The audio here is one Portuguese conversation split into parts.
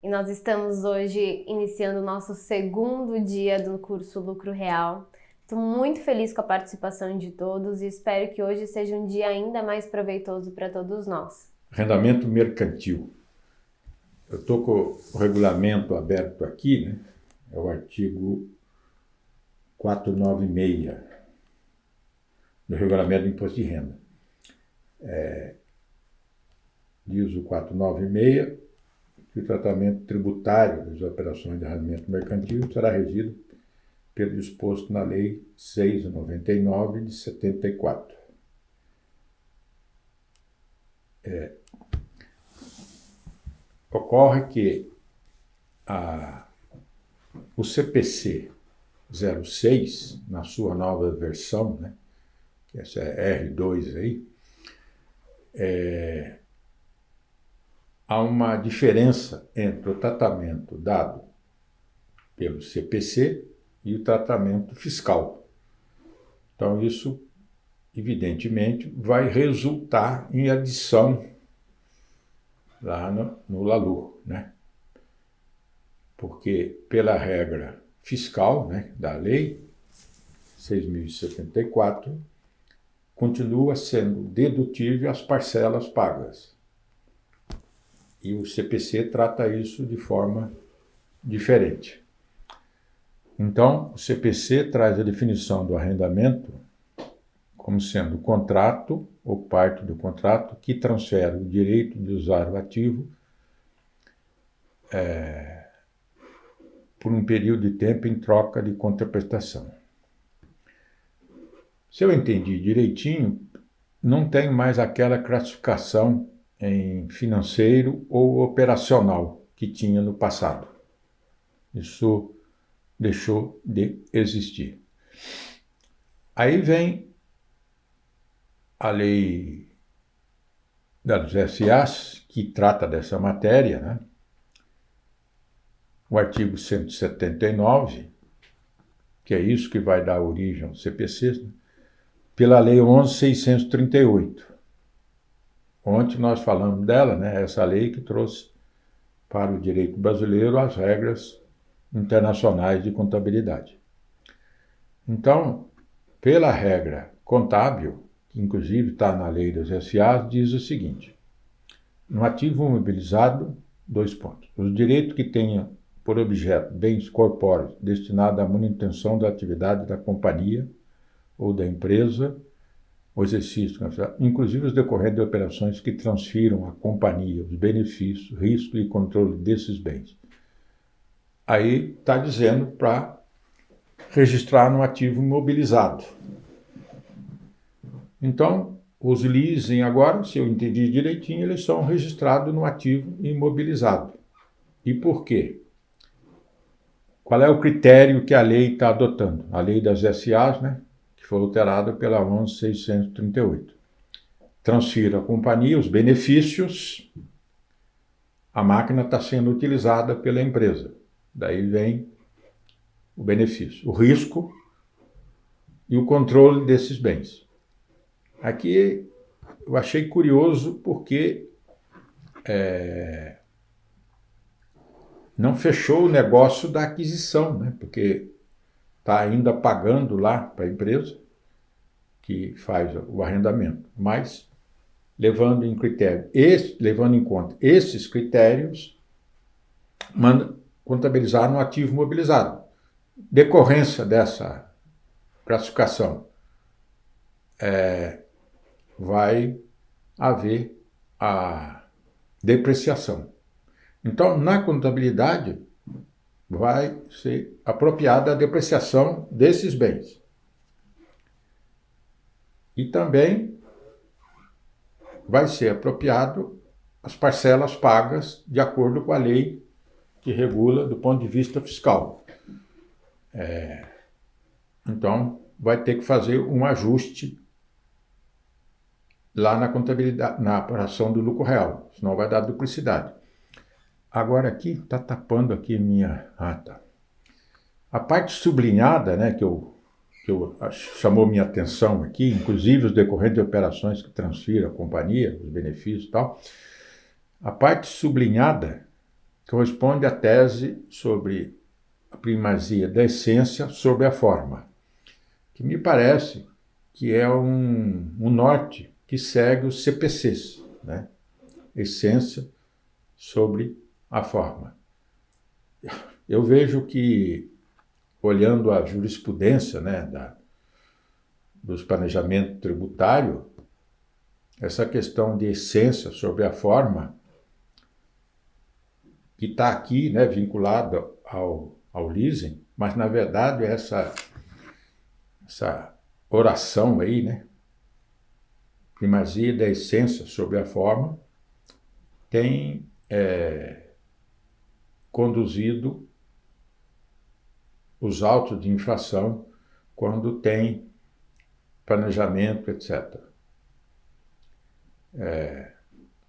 e nós estamos hoje iniciando o nosso segundo dia do curso Lucro Real. Estou muito feliz com a participação de todos e espero que hoje seja um dia ainda mais proveitoso para todos nós. Arrendamento mercantil. Eu estou com o regulamento aberto aqui, né? É o artigo 496 do regulamento do imposto de renda. Diz o 496 que o tratamento tributário das operações de arrendamento mercantil será regido pelo disposto na Lei 6.099 de 74. Ocorre que o CPC 06, na sua nova versão, né, que essa é R2 aí, há uma diferença entre o tratamento dado pelo CPC e o tratamento fiscal. Então, isso, evidentemente, vai resultar em adição lá no LALUR, né? Porque, pela regra fiscal, né, da Lei 6.074, continua sendo dedutível as parcelas pagas. E o CPC trata isso de forma diferente. Então, o CPC traz a definição do arrendamento como sendo o contrato ou parte do contrato que transfere o direito de usar o ativo por um período de tempo em troca de contraprestação. Se eu entendi direitinho, não tem mais aquela classificação em financeiro ou operacional que tinha no passado. Isso deixou de existir. Aí vem a lei das SAs, que trata dessa matéria, né? O artigo 179, que é isso que vai dar origem ao CPC, né? Pela Lei 11.638. Ontem nós falamos dela, né? Essa lei que trouxe para o direito brasileiro as regras internacionais de contabilidade. Então, pela regra contábil, que inclusive está na lei das SAs, diz o seguinte: no ativo imobilizado, 2 pontos. Os direitos que tenha por objeto bens corpóreos destinados à manutenção da atividade da companhia ou da empresa, o exercício, inclusive os decorrentes de operações que transfiram à companhia os benefícios, risco e controle desses bens. Aí está dizendo para registrar no ativo imobilizado. Então, os leasing agora, se eu entendi direitinho, eles são registrados no ativo imobilizado. E por quê? Qual é o critério que a lei está adotando? A lei das SAs, né, que foi alterada pela 11.638. Transfira à companhia os benefícios, a máquina está sendo utilizada pela empresa. Daí vem o benefício, o risco e o controle desses bens. Aqui eu achei curioso porque não fechou o negócio da aquisição, né? Porque está ainda pagando lá para a empresa que faz o arrendamento, mas levando em conta esses critérios, manda contabilizar no ativo imobilizado. Decorrência dessa classificação, vai haver a depreciação. Então, na contabilidade, vai ser apropriada a depreciação desses bens. E também vai ser apropriado as parcelas pagas de acordo com a lei que regula do ponto de vista fiscal. Então, vai ter que fazer um ajuste lá na contabilidade, na apuração do lucro real, senão vai dar duplicidade. Agora aqui, está tapando aqui minha... tá. A parte sublinhada, né, que chamou minha atenção aqui, inclusive os decorrentes de operações que transfiram à companhia, os benefícios e tal, a parte sublinhada corresponde à tese sobre a primazia da essência sobre a forma, que me parece que é um norte que segue os CPCs, né? Essência sobre a forma. Eu vejo que, olhando a jurisprudência, né, dos planejamentos tributários, essa questão de essência sobre a forma, que está aqui, né, vinculada ao leasing, mas na verdade essa oração aí, né, primazia da essência sobre a forma, tem conduzido os autos de infração quando tem planejamento, etc.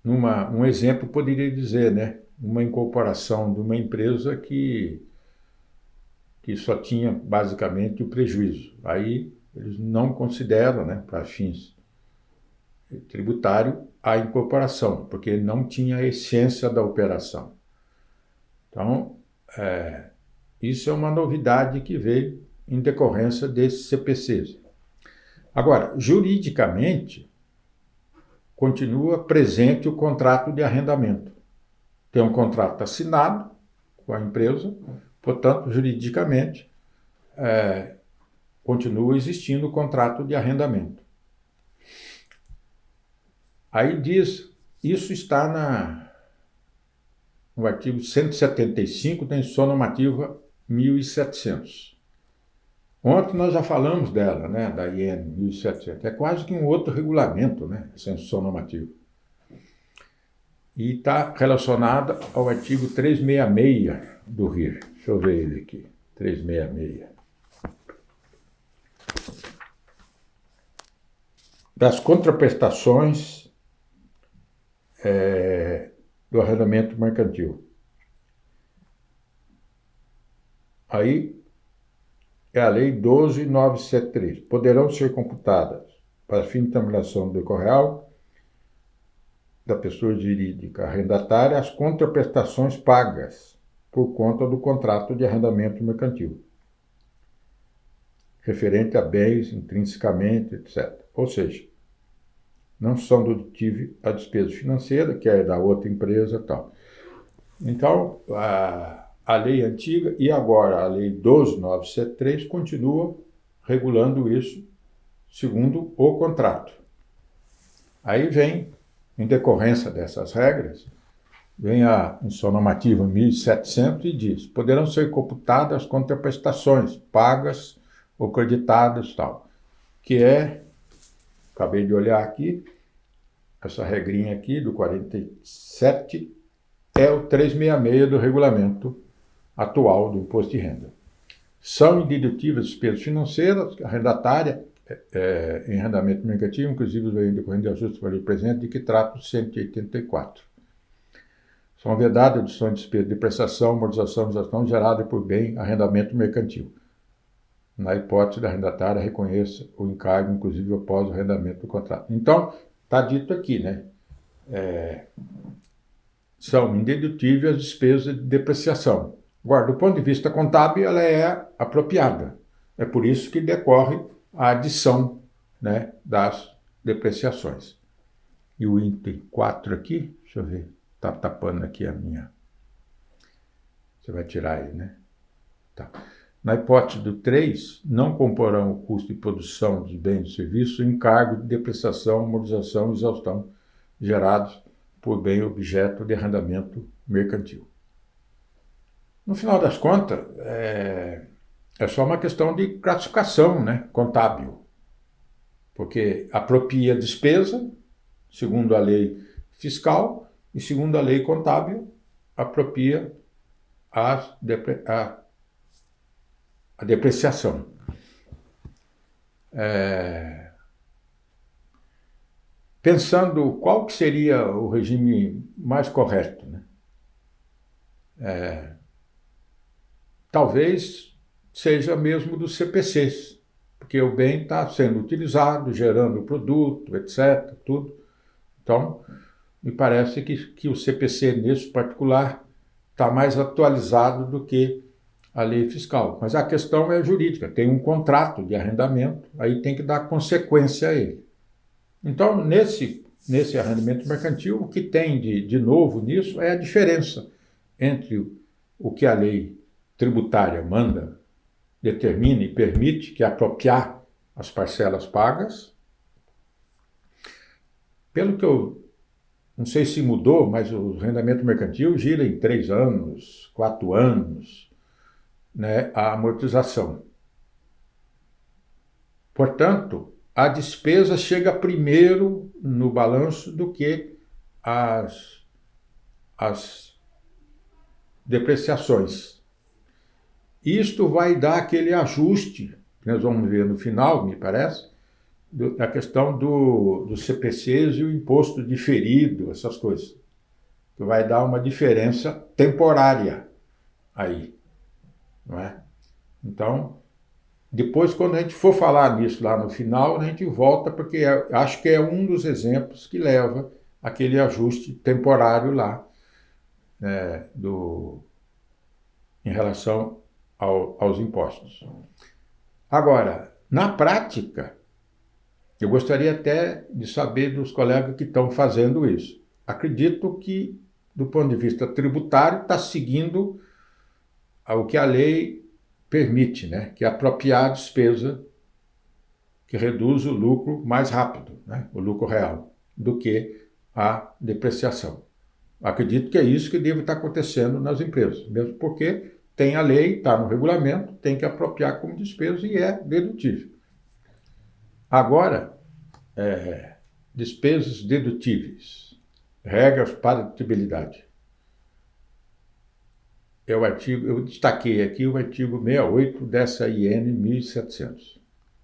Um exemplo poderia dizer, né, uma incorporação de uma empresa que só tinha basicamente o prejuízo. Aí eles não consideram, né, para fins tributários, a incorporação, porque não tinha a essência da operação. Então, isso é uma novidade que veio em decorrência desses CPCs. Agora, juridicamente, continua presente o contrato de arrendamento. Tem um contrato assinado com a empresa, portanto, juridicamente, continua existindo o contrato de arrendamento. Aí diz, isso está no artigo 175 da Instrução Normativa 1700. Ontem nós já falamos dela, né, da IN 1700. É quase que um outro regulamento, né, essa Instrução Normativa. E está relacionada ao artigo 366 do RIR. Deixa eu ver ele aqui, 366. Das contraprestações do arrendamento mercantil. Aí é a Lei 12.973. Poderão ser computadas, para fim de determinação do decoro real, da pessoa jurídica arrendatária, as contraprestações pagas por conta do contrato de arrendamento mercantil, referente a bens intrinsecamente, etc. Ou seja, não são dedutíveis a despesa financeira, que é da outra empresa e tal. Então, a lei antiga e agora a Lei 12.973 continua regulando isso segundo o contrato. Aí vem, em decorrência dessas regras, vem a Instrução Normativa 1700 e diz: poderão ser computadas as contraprestações pagas ou creditadas, tal, que acabei de olhar aqui, essa regrinha aqui do 47 é o 366 do regulamento atual do imposto de renda. São indedutíveis despesas financeiras, arrendatária, em arrendamento mercantil, inclusive vem decorrente de ajuste para o presente, de que trata o 184. São vedadas deduções de despesa de prestação, amortização e gestão gerada por bem arrendamento mercantil. Na hipótese da arrendatária, reconheça o encargo, inclusive após o arrendamento do contrato. Então, está dito aqui, né? São indedutíveis as despesas de depreciação. Agora, do ponto de vista contábil, ela é apropriada. É por isso que decorre a adição, né, das depreciações. E o item 4 aqui, deixa eu ver, está tapando aqui a minha. Você vai tirar aí, né? Tá. Na hipótese do 3, não comporão o custo de produção dos bens e serviços encargo de depreciação, amortização e exaustão gerados por bem objeto de arrendamento mercantil. No final das contas, é só uma questão de classificação, né, contábil, porque apropria a despesa, segundo a lei fiscal, e segundo a lei contábil, apropria a depreciação. Pensando qual que seria o regime mais correto, né? Talvez seja mesmo dos CPCs, porque o bem está sendo utilizado, gerando produto, etc., tudo. Então, me parece que o CPC, nesse particular, está mais atualizado do que a lei fiscal. Mas a questão é jurídica, tem um contrato de arrendamento, aí tem que dar consequência a ele. Então, nesse arrendamento mercantil, o que tem de novo nisso é a diferença entre o que a lei tributária manda, determina e permite, que é apropriar as parcelas pagas. Pelo que eu não sei se mudou, mas o arrendamento mercantil gira em 3 anos, 4 anos, né, a amortização. Portanto, a despesa chega primeiro no balanço do que as depreciações. Isto vai dar aquele ajuste, que nós vamos ver no final, me parece, da questão dos CPCs e o imposto diferido, essas coisas. Que vai dar uma diferença temporária aí, não é? Então, depois, quando a gente for falar nisso lá no final, a gente volta, porque acho que é um dos exemplos que leva aquele ajuste temporário lá, em relação aos impostos. Agora, na prática, eu gostaria até de saber dos colegas que estão fazendo isso. Acredito que, do ponto de vista tributário, está seguindo o que a lei permite, né? Que é apropriar a despesa que reduz o lucro mais rápido, né? O lucro real, do que a depreciação. Acredito que é isso que deve estar acontecendo nas empresas, mesmo porque tem a lei, está no regulamento, tem que apropriar como despesa e é dedutível. Agora, despesas dedutíveis, regras para dedutibilidade. Eu destaquei aqui o artigo 68 dessa IN 1700.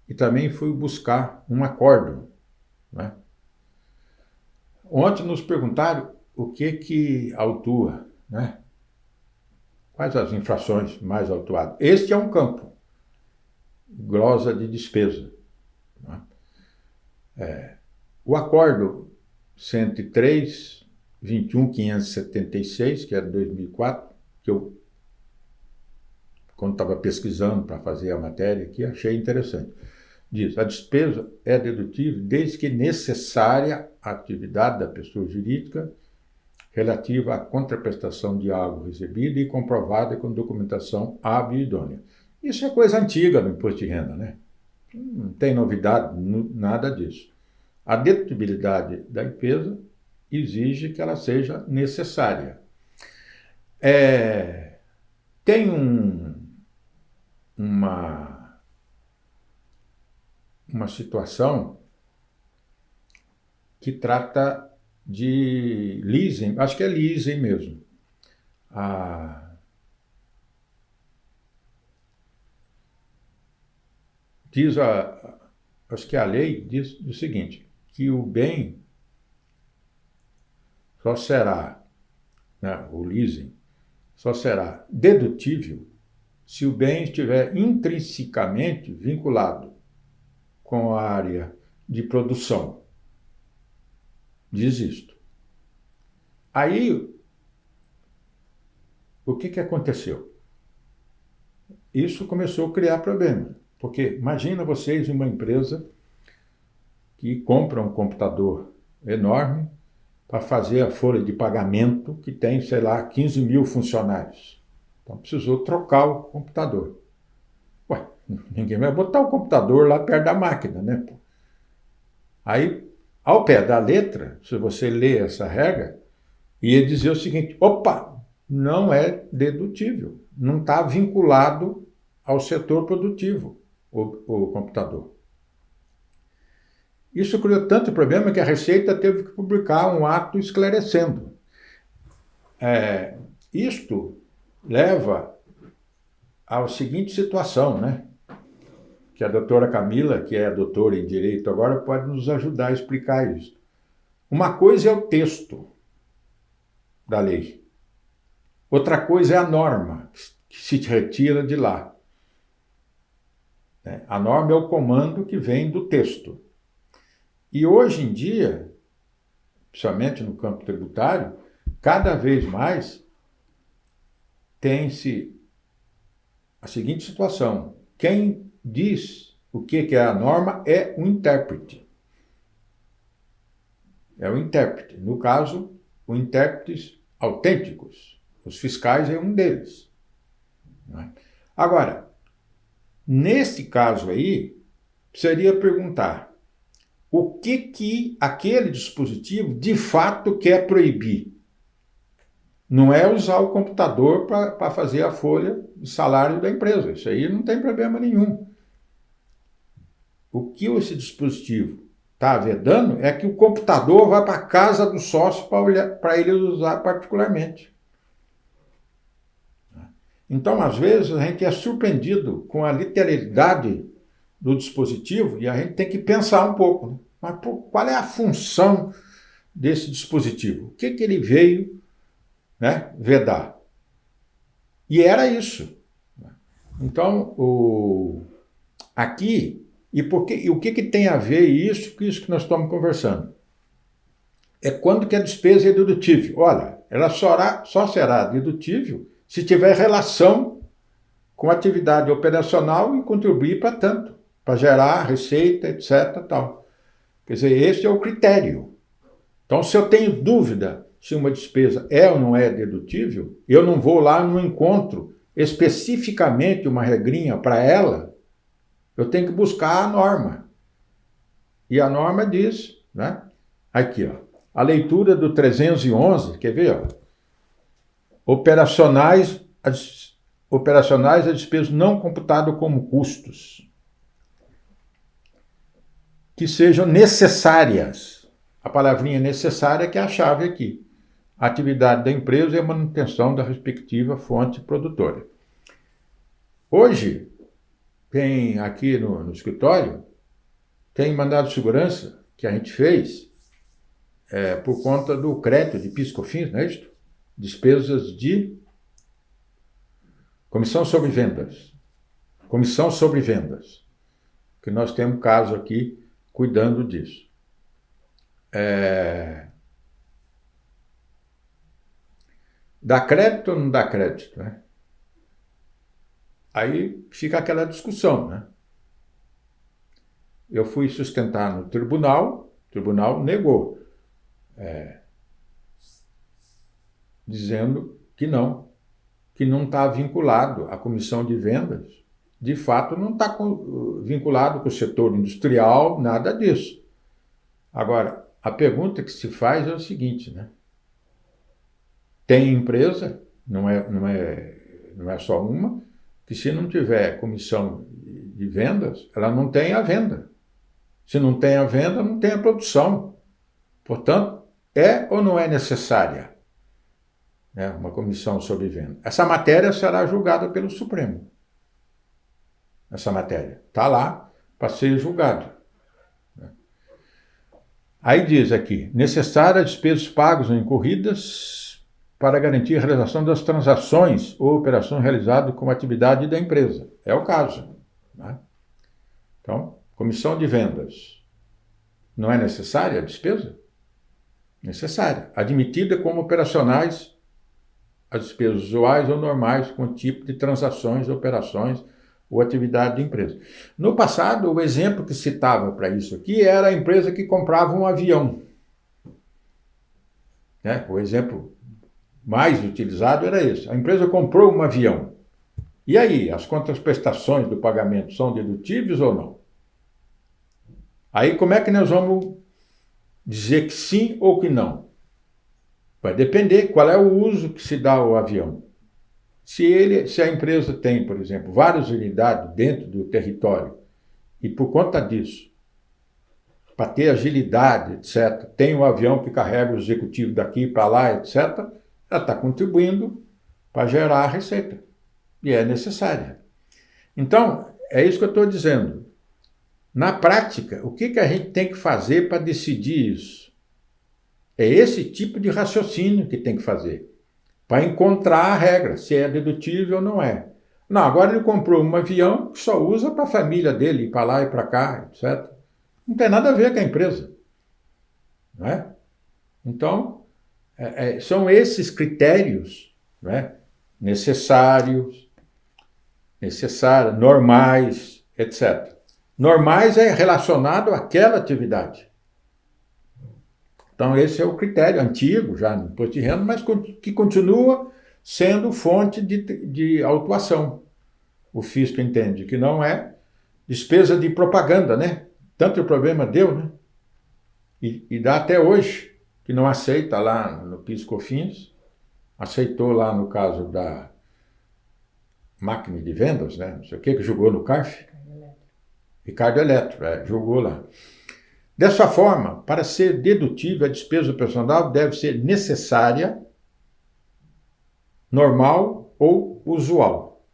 E também fui buscar um acórdão, né? Ontem nos perguntaram o que autua, né? Quais as infrações mais autuadas. Este é um campo, glosa de despesa. Né? O Acórdão 103.21.576, que é de 2004, que eu, quando estava pesquisando para fazer a matéria aqui, achei interessante. Diz, a despesa é dedutível desde que necessária à atividade da pessoa jurídica relativa à contraprestação de algo recebido e comprovada com documentação hábil e idônea. Isso é coisa antiga no imposto de renda, né? Não tem novidade, nada disso. A dedutibilidade da despesa exige que ela seja necessária. Tem uma situação que trata de leasing, acho que é leasing mesmo. Acho que a lei diz o seguinte, que o bem só será, né, o leasing, só será dedutível se o bem estiver intrinsecamente vinculado com a área de produção. Diz isto. Aí, o que aconteceu? Isso começou a criar problema, porque imagina vocês uma empresa que compra um computador enorme para fazer a folha de pagamento que tem, sei lá, 15 mil funcionários. Então precisou trocar o computador. Ué, ninguém vai botar o computador lá perto da máquina, né? Aí, ao pé da letra, se você ler essa regra, ia dizer o seguinte, opa, não é dedutível, não está vinculado ao setor produtivo o computador. Isso criou tanto problema que a Receita teve que publicar um ato esclarecendo. Isto leva à seguinte situação, né? Que a doutora Camila, que é doutora em Direito agora, pode nos ajudar a explicar isso. Uma coisa é o texto da lei. Outra coisa é a norma, que se retira de lá. A norma é o comando que vem do texto. E hoje em dia, principalmente no campo tributário, cada vez mais tem-se a seguinte situação. Quem diz o que é a norma é o intérprete. É o intérprete. No caso, os intérpretes autênticos. Os fiscais é um deles. Não é? Agora, nesse caso aí, seria perguntar o que aquele dispositivo de fato quer proibir. Não é usar o computador para fazer a folha de salário da empresa. Isso aí não tem problema nenhum. O que esse dispositivo está vedando é que o computador vá para a casa do sócio para ele usar particularmente. Então, às vezes, a gente é surpreendido com a literalidade do dispositivo e a gente tem que pensar um pouco. Né? Mas qual é a função desse dispositivo? O que ele veio, né, vedar? E era isso. Então, aqui, e o que tem a ver isso com isso que nós estamos conversando? É quando que a despesa é dedutível. Olha, ela só será dedutível se tiver relação com a atividade operacional e contribuir para tanto, para gerar receita, etc. Tal. Quer dizer, esse é o critério. Então, se eu tenho dúvida se uma despesa é ou não é dedutível, eu não vou lá, não encontro especificamente uma regrinha para ela, eu tenho que buscar a norma. E a norma diz, né? Aqui, ó, a leitura do 311, quer ver? Ó? Operacionais a despesas não computadas como custos, que sejam necessárias. A palavrinha necessária que é a chave aqui. A atividade da empresa e a manutenção da respectiva fonte produtora. Hoje, tem aqui no escritório, tem mandado de segurança que a gente fez por conta do crédito de PIS/COFINS, não é isso? Despesas de comissão sobre vendas. Comissão sobre vendas. Que nós temos caso aqui cuidando disso. Dá crédito ou não dá crédito, né? Aí fica aquela discussão, né? Eu fui sustentar no tribunal, o tribunal negou, dizendo que não está vinculado à comissão de vendas. De fato, não está vinculado com o setor industrial, nada disso. Agora, a pergunta que se faz é o seguinte, né? Tem empresa, não é só uma, que se não tiver comissão de vendas, ela não tem a venda. Se não tem a venda, não tem a produção. Portanto, é ou não é necessária, né, uma comissão sobre venda? Essa matéria será julgada pelo Supremo. Essa matéria está lá para ser julgada. Aí diz aqui, necessárias despesas pagas ou incorridas para garantir a realização das transações ou operações realizadas com a atividade da empresa. É o caso. Né? Então, comissão de vendas. Não é necessária a despesa? Necessária. Admitida como operacionais as despesas usuais ou normais com o tipo de transações, operações ou atividade da empresa. No passado, o exemplo que citava para isso aqui era a empresa que comprava um avião. Né? O exemplo mais utilizado era esse. A empresa comprou um avião. E aí, as contraprestações do pagamento são dedutíveis ou não? Aí, como é que nós vamos dizer que sim ou que não? Vai depender qual é o uso que se dá ao avião. Se a empresa tem, por exemplo, várias unidades dentro do território e por conta disso, para ter agilidade, etc., tem um avião que carrega o executivo daqui para lá, etc., ela está contribuindo para gerar a receita. E é necessária. Então, é isso que eu estou dizendo. Na prática, o que a gente tem que fazer para decidir isso? É esse tipo de raciocínio que tem que fazer. Para encontrar a regra, se é dedutível ou não é. Não, agora ele comprou um avião que só usa para a família dele, ir para lá e para cá, etc. Não tem nada a ver com a empresa. Não é? Então, são esses critérios, né, necessários, normais, etc. Normais é relacionado àquela atividade. Então, esse é o critério antigo, já no imposto de renda, mas que continua sendo fonte de autuação. O fisco entende que não é despesa de propaganda, né? Tanto o problema deu, né? E dá até hoje, que não aceita lá no PIS/COFINS, aceitou lá no caso da máquina de vendas, né? Não sei o que jogou no CARF. Ricardo Eletro, jogou lá. Dessa forma, para ser dedutível, a despesa operacional deve ser necessária, normal ou usual.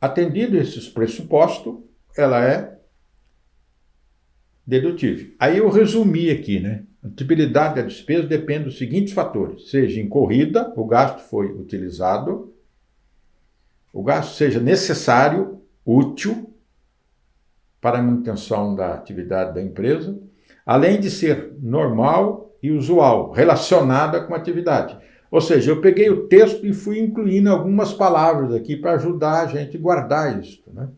Atendido esses pressupostos, ela é dedutível. Aí eu resumi aqui, né? A dutibilidade da despesa depende dos seguintes fatores: seja incorrida, o gasto foi utilizado, o gasto seja necessário, útil para a manutenção da atividade da empresa, além de ser normal e usual, relacionada com a atividade. Ou seja, eu peguei o texto e fui incluindo algumas palavras aqui para ajudar a gente a guardar isso, né?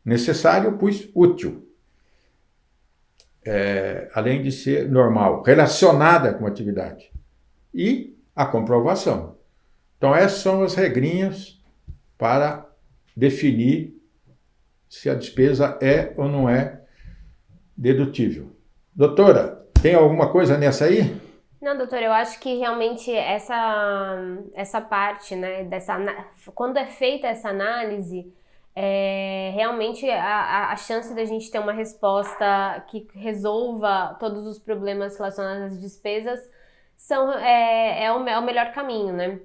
Necessário, eu pus útil. Além de ser normal, relacionada com a atividade. E a comprovação. Então, essas são as regrinhas para definir se a despesa é ou não é dedutível. Doutora, tem alguma coisa nessa aí? Não, doutor, eu acho que realmente essa parte, né, quando é feita essa análise, realmente a chance da gente ter uma resposta que resolva todos os problemas relacionados às despesas é o melhor caminho, né?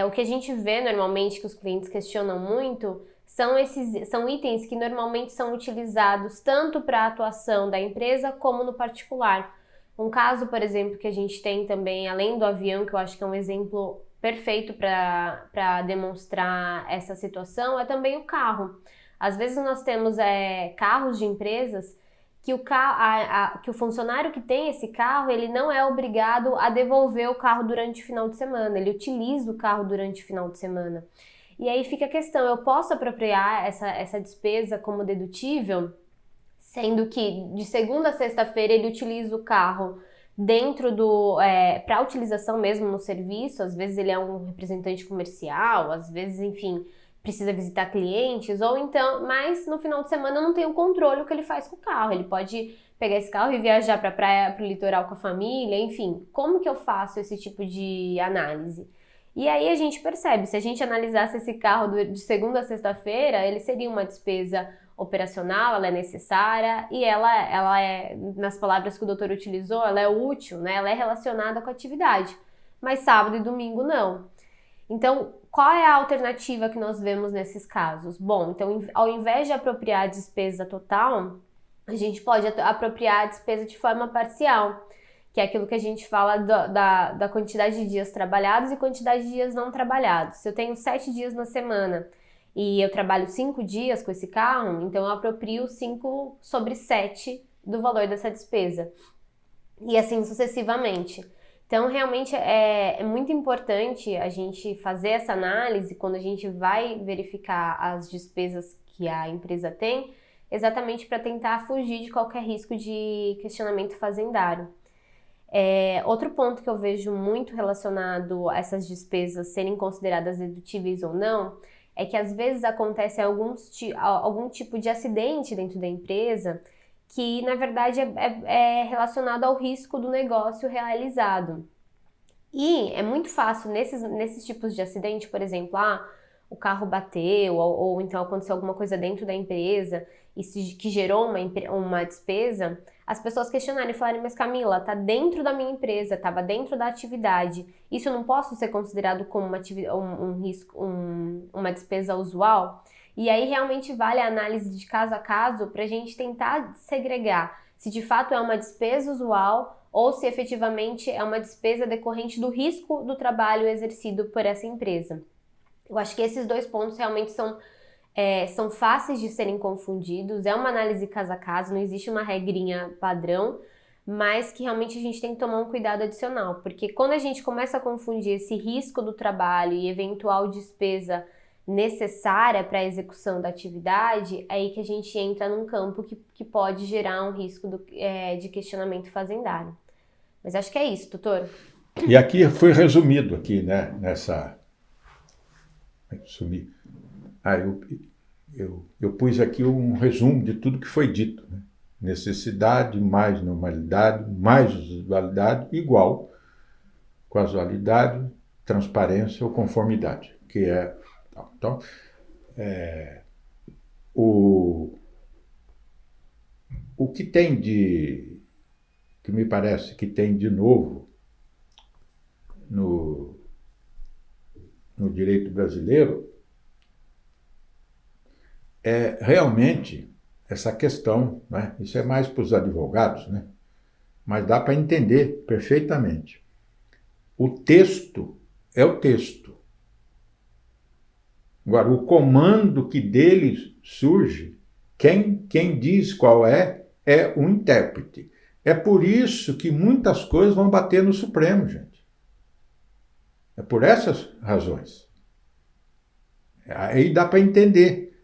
O que a gente vê normalmente que os clientes questionam muito são itens que normalmente são utilizados tanto para a atuação da empresa como no particular. Um caso, por exemplo, que a gente tem também, além do avião, que eu acho que é um exemplo perfeito para demonstrar essa situação, é também o carro. Às vezes nós temos carros de empresas que o funcionário que tem esse carro, ele não é obrigado a devolver o carro durante o final de semana, ele utiliza o carro durante o final de semana. E aí fica a questão, eu posso apropriar essa despesa como dedutível, sendo que de segunda a sexta-feira ele utiliza o carro dentro para utilização mesmo no serviço, às vezes ele é um representante comercial, às vezes, enfim, precisa visitar clientes, ou então, mas no final de semana não tem o controle do que ele faz com o carro, ele pode pegar esse carro e viajar para a praia, para o litoral com a família, enfim, como que eu faço esse tipo de análise? E aí a gente percebe, se a gente analisasse esse carro de segunda a sexta-feira, ele seria uma despesa operacional, ela é necessária e ela é, nas palavras que o doutor utilizou, ela é útil, né? Ela é relacionada com a atividade, mas sábado e domingo não. Então, qual é a alternativa que nós vemos nesses casos? Bom, então ao invés de apropriar a despesa total, a gente pode apropriar a despesa de forma parcial, que é aquilo que a gente fala da quantidade de dias trabalhados e quantidade de dias não trabalhados. Se eu tenho 7 dias na semana e eu trabalho 5 dias com esse carro, então eu aproprio 5 sobre 7 do valor dessa despesa. E assim sucessivamente. Então, realmente é muito importante a gente fazer essa análise quando a gente vai verificar as despesas que a empresa tem, exatamente para tentar fugir de qualquer risco de questionamento fazendário. Outro ponto que eu vejo muito relacionado a essas despesas serem consideradas dedutíveis ou não, é que às vezes acontece algum tipo de acidente dentro da empresa que na verdade é relacionado ao risco do negócio realizado. E é muito fácil nesses tipos de acidente, por exemplo, o carro bateu ou então aconteceu alguma coisa dentro da empresa que gerou uma despesa, as pessoas questionarem e falarem, mas Camila, tá dentro da minha empresa, estava dentro da atividade, isso não posso ser considerado como um risco, uma despesa usual? E aí realmente vale a análise de caso a caso para a gente tentar segregar se de fato é uma despesa usual ou se efetivamente é uma despesa decorrente do risco do trabalho exercido por essa empresa. Eu acho que esses dois pontos realmente são fáceis de serem confundidos, é uma análise caso a caso, não existe uma regrinha padrão, mas que realmente a gente tem que tomar um cuidado adicional, porque quando a gente começa a confundir esse risco do trabalho e eventual despesa necessária para a execução da atividade, é aí que a gente entra num campo que pode gerar um risco de questionamento fazendário. Mas acho que é isso, doutor. E aqui foi resumido, aqui, né, nessa... eu pus aqui um resumo de tudo que foi dito, né? Necessidade mais normalidade, mais usualidade, igual casualidade, transparência ou conformidade, que é... Então, o que tem de... que me parece que tem de novo no direito brasileiro é realmente essa questão, né? Isso é mais para os advogados, né? Mas dá para entender perfeitamente. O texto é o texto. Agora, o comando que dele surge, quem diz qual é o intérprete. É por isso que muitas coisas vão bater no Supremo, gente. É por essas razões. Aí dá para entender,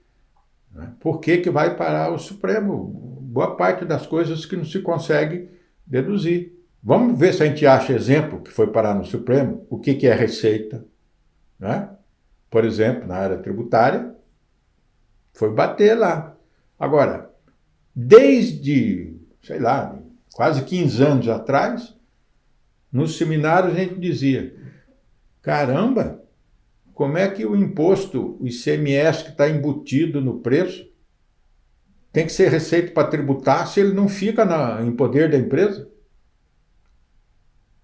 né? Por que vai parar o Supremo? Boa parte das coisas que não se consegue deduzir. Vamos ver se a gente acha exemplo que foi parar no Supremo, o que é receita, né? Por exemplo, na área tributária, foi bater lá. Agora, desde, sei lá, quase 15 anos atrás, nos seminários a gente dizia, caramba, como é que o imposto, o ICMS que está embutido no preço, tem que ser receita para tributar se ele não fica em poder da empresa?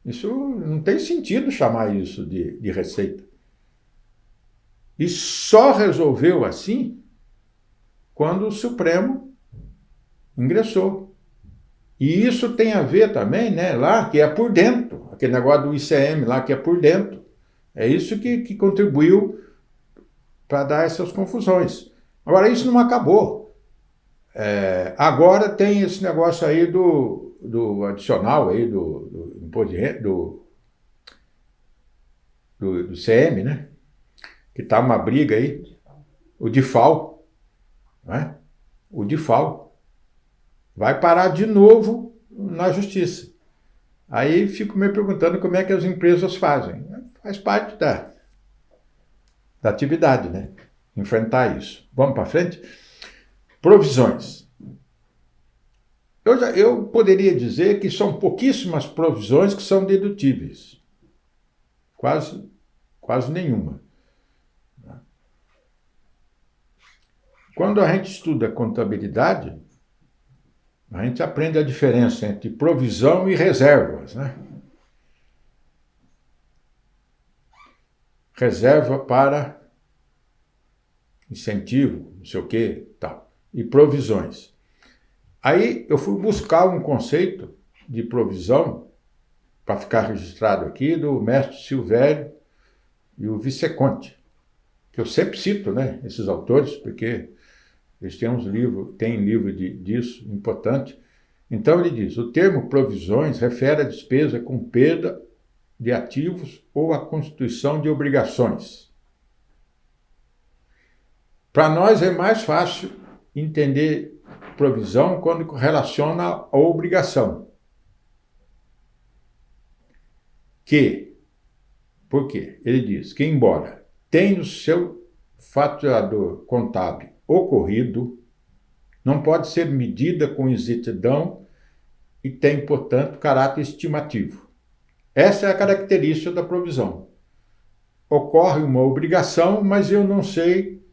Isso não tem sentido chamar isso de receita. E só resolveu assim quando o Supremo ingressou. E isso tem a ver também, né, lá que é por dentro, aquele negócio do ICM lá que é por dentro. É isso que contribuiu para dar essas confusões. Agora, isso não acabou. Agora tem esse negócio aí do adicional aí do imposto de renda, do CM, né? Que está uma briga aí, o DIFAL, né? O DIFAL vai parar de novo na justiça. Aí fico me perguntando como é que as empresas fazem. Faz parte da atividade, né? Enfrentar isso. Vamos para frente? Provisões. Eu poderia dizer que são pouquíssimas provisões que são dedutíveis. Quase nenhuma. Quando a gente estuda contabilidade, a gente aprende a diferença entre provisão e reservas, né? Reserva para incentivo, não sei o quê, tal. E provisões. Aí eu fui buscar um conceito de provisão, para ficar registrado aqui, do mestre Silvério e o Viceconte, que eu sempre cito, né, esses autores, porque eles têm livro disso, importante. Então ele diz, o termo provisões refere à despesa com perda de ativos ou à constituição de obrigações. Para nós é mais fácil entender provisão quando relaciona a obrigação. Por quê? Ele diz que, embora tenha o seu faturador contábil ocorrido, não pode ser medida com exatidão e tem, portanto, caráter estimativo. Essa é a característica da provisão. Ocorre uma obrigação, mas eu não sei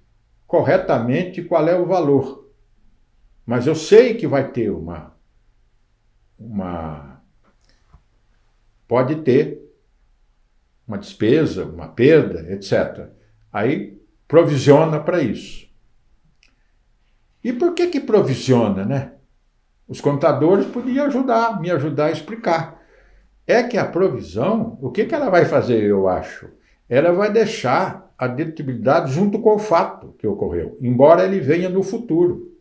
corretamente qual é o valor. Mas eu sei que vai ter pode ter uma despesa, uma perda, etc. Aí provisiona para isso. E por que provisiona, né? Os contadores podiam me ajudar a explicar. É que a provisão, o que ela vai fazer, eu acho? Ela vai deixar a dedutibilidade junto com o fato que ocorreu, embora ele venha no futuro.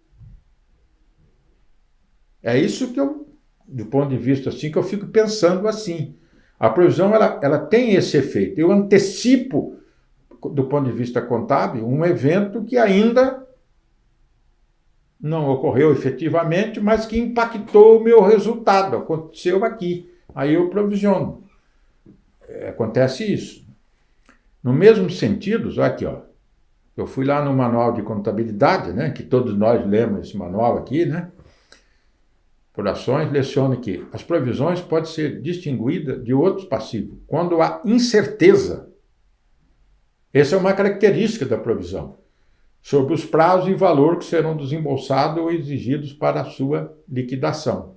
É isso que eu do ponto de vista assim, que eu fico pensando assim. A provisão, ela tem esse efeito. Eu antecipo, do ponto de vista contábil, um evento que ainda não ocorreu efetivamente, mas que impactou o meu resultado. Aconteceu aqui. Aí eu provisiono. Acontece isso. No mesmo sentido, olha aqui, ó. Eu fui lá no manual de contabilidade, né, que todos nós lemos esse manual aqui, né? Por ações, leciona que as provisões podem ser distinguidas de outros passivos quando há incerteza. Essa é uma característica da provisão, sobre os prazos e valor que serão desembolsados ou exigidos para a sua liquidação.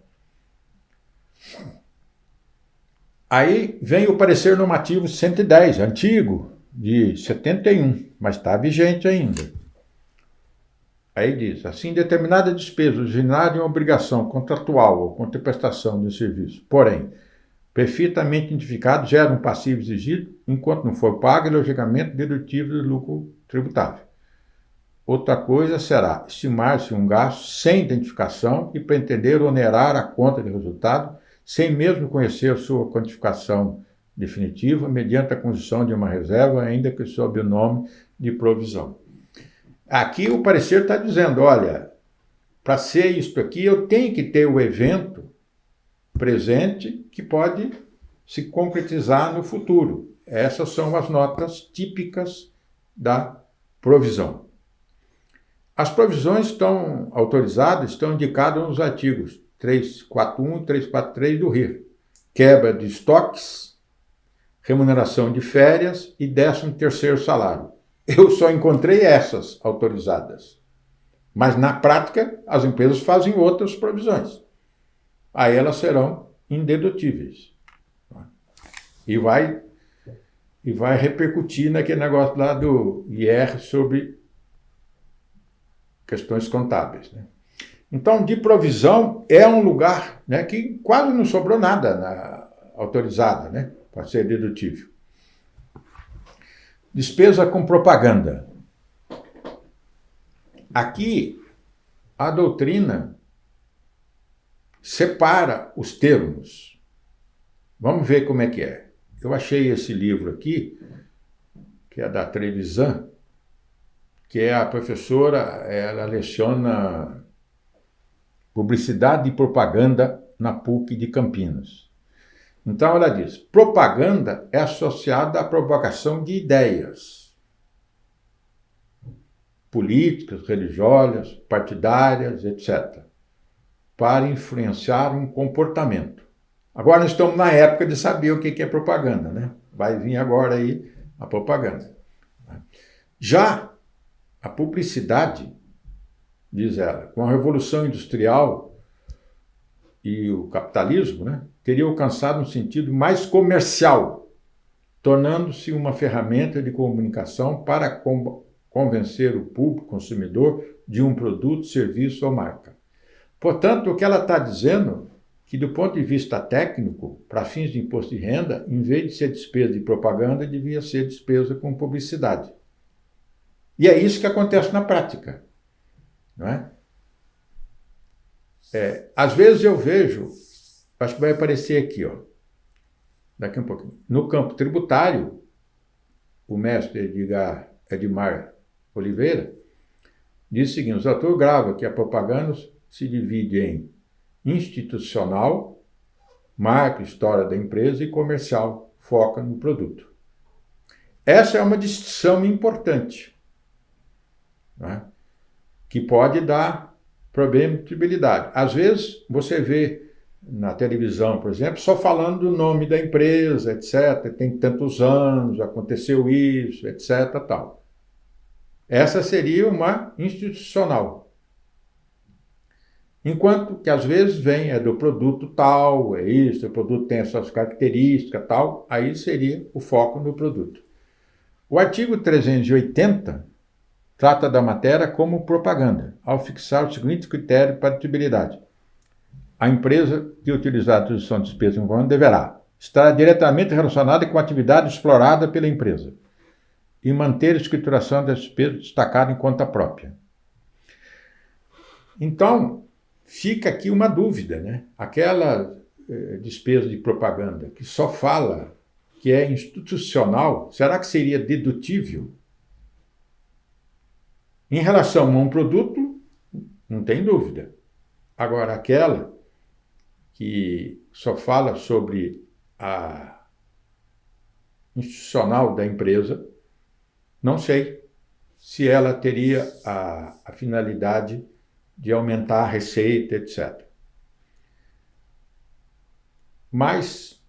Aí vem o parecer normativo 110, antigo, de 71, mas está vigente ainda. Aí diz, assim, determinada despesa originária em obrigação contratual ou contraprestação de serviço, porém, perfeitamente identificado, gera um passivo exigido, enquanto não for pago, ele é logicamente dedutível do lucro tributável. Outra coisa será estimar-se um gasto sem identificação e pretender onerar a conta de resultado, sem mesmo conhecer a sua quantificação definitiva, mediante a condição de uma reserva, ainda que sob o nome de provisão. Aqui o parecer está dizendo, olha, para ser isto aqui, eu tenho que ter o evento presente que pode se concretizar no futuro. Essas são as notas típicas da provisão. As provisões estão autorizadas, estão indicadas nos artigos 341 e 343 do RIR. Quebra de estoques, remuneração de férias e 13º salário. Eu só encontrei essas autorizadas. Mas, na prática, as empresas fazem outras provisões. Aí elas serão indedutíveis. E vai repercutir naquele negócio lá do IR sobre questões contábeis, né? Então, de provisão é um lugar, né, que quase não sobrou nada autorizada, né, para ser dedutível. Despesa com propaganda. Aqui, a doutrina separa os termos. Vamos ver como é que é. Eu achei esse livro aqui, que é da Trevisan, que é a professora, ela leciona Publicidade e Propaganda na PUC de Campinas. Então ela diz, propaganda é associada à propagação de ideias políticas, religiosas, partidárias, etc., para influenciar um comportamento. Agora nós estamos na época de saber o que é propaganda, né? Vai vir agora aí a propaganda. Já a publicidade, diz ela, com a Revolução Industrial e o capitalismo, né, teria alcançado um sentido mais comercial, tornando-se uma ferramenta de comunicação para convencer o público consumidor de um produto, serviço ou marca. Portanto, o que ela está dizendo é que, do ponto de vista técnico, para fins de imposto de renda, em vez de ser despesa de propaganda, devia ser despesa com publicidade. E é isso que acontece na prática, não é? Às vezes eu vejo, acho que vai aparecer aqui, ó, daqui um pouquinho, no campo tributário, o mestre Edmar Oliveira diz o seguinte, os autores gravam que a propaganda se divide em institucional, marca, história da empresa, e comercial, foca no produto. Essa é uma distinção importante, né, que pode dar problema de tribilidade. Às vezes, você vê na televisão, por exemplo, só falando do nome da empresa, etc., tem tantos anos, aconteceu isso, etc., tal. Essa seria uma institucional. Enquanto que, às vezes, vem do produto tal, é isso, o produto tem essas características, tal, aí seria o foco no produto. O artigo 380 trata da matéria como propaganda, ao fixar o seguinte critério para admitibilidade. A empresa que utilizar a tradução de despesa em comando deverá estar diretamente relacionada com a atividade explorada pela empresa e manter a escrituração das despesas destacada em conta própria. Então, fica aqui uma dúvida, né? Aquela despesa de propaganda que só fala que é institucional, será que seria dedutível? Em relação a um produto, não tem dúvida. Agora, aquela que só fala sobre a institucional da empresa, não sei se ela teria a finalidade de aumentar a receita, etc. Mas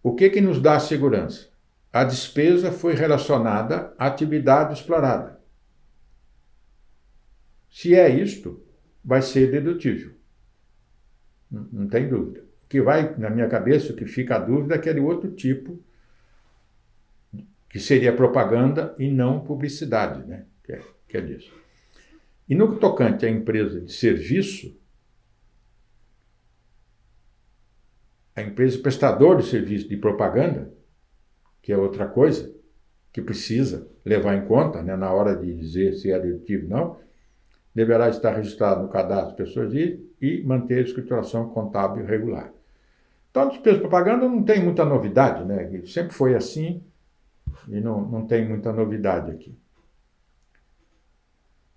o que nos dá segurança? A despesa foi relacionada à atividade explorada. Se é isto, vai ser dedutível. Não tem dúvida. O que vai na minha cabeça, o que fica a dúvida é aquele outro tipo, que seria propaganda e não publicidade, né? Que é disso. E no tocante à empresa de serviço, a empresa prestadora de serviço de propaganda, que é outra coisa, que precisa levar em conta, né, na hora de dizer se é dedutível ou não, deverá estar registrado no cadastro de pessoas e manter a escrituração contábil regular. Então, a despesa de propaganda não tem muita novidade, né? Sempre foi assim e não tem muita novidade aqui.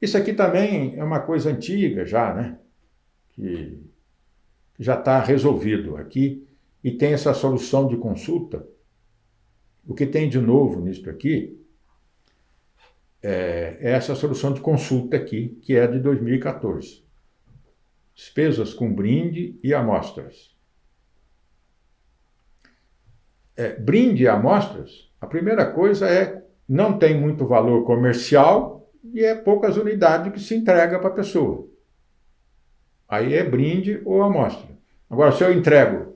Isso aqui também é uma coisa antiga já, né? Que já está resolvido aqui e tem essa solução de consulta. O que tem de novo nisso aqui é essa solução de consulta aqui, que é de 2014. Despesas com brinde e amostras. Brinde e amostras, a primeira coisa é não tem muito valor comercial e é poucas unidades que se entrega para a pessoa. Aí é brinde ou amostra. Agora, se eu entrego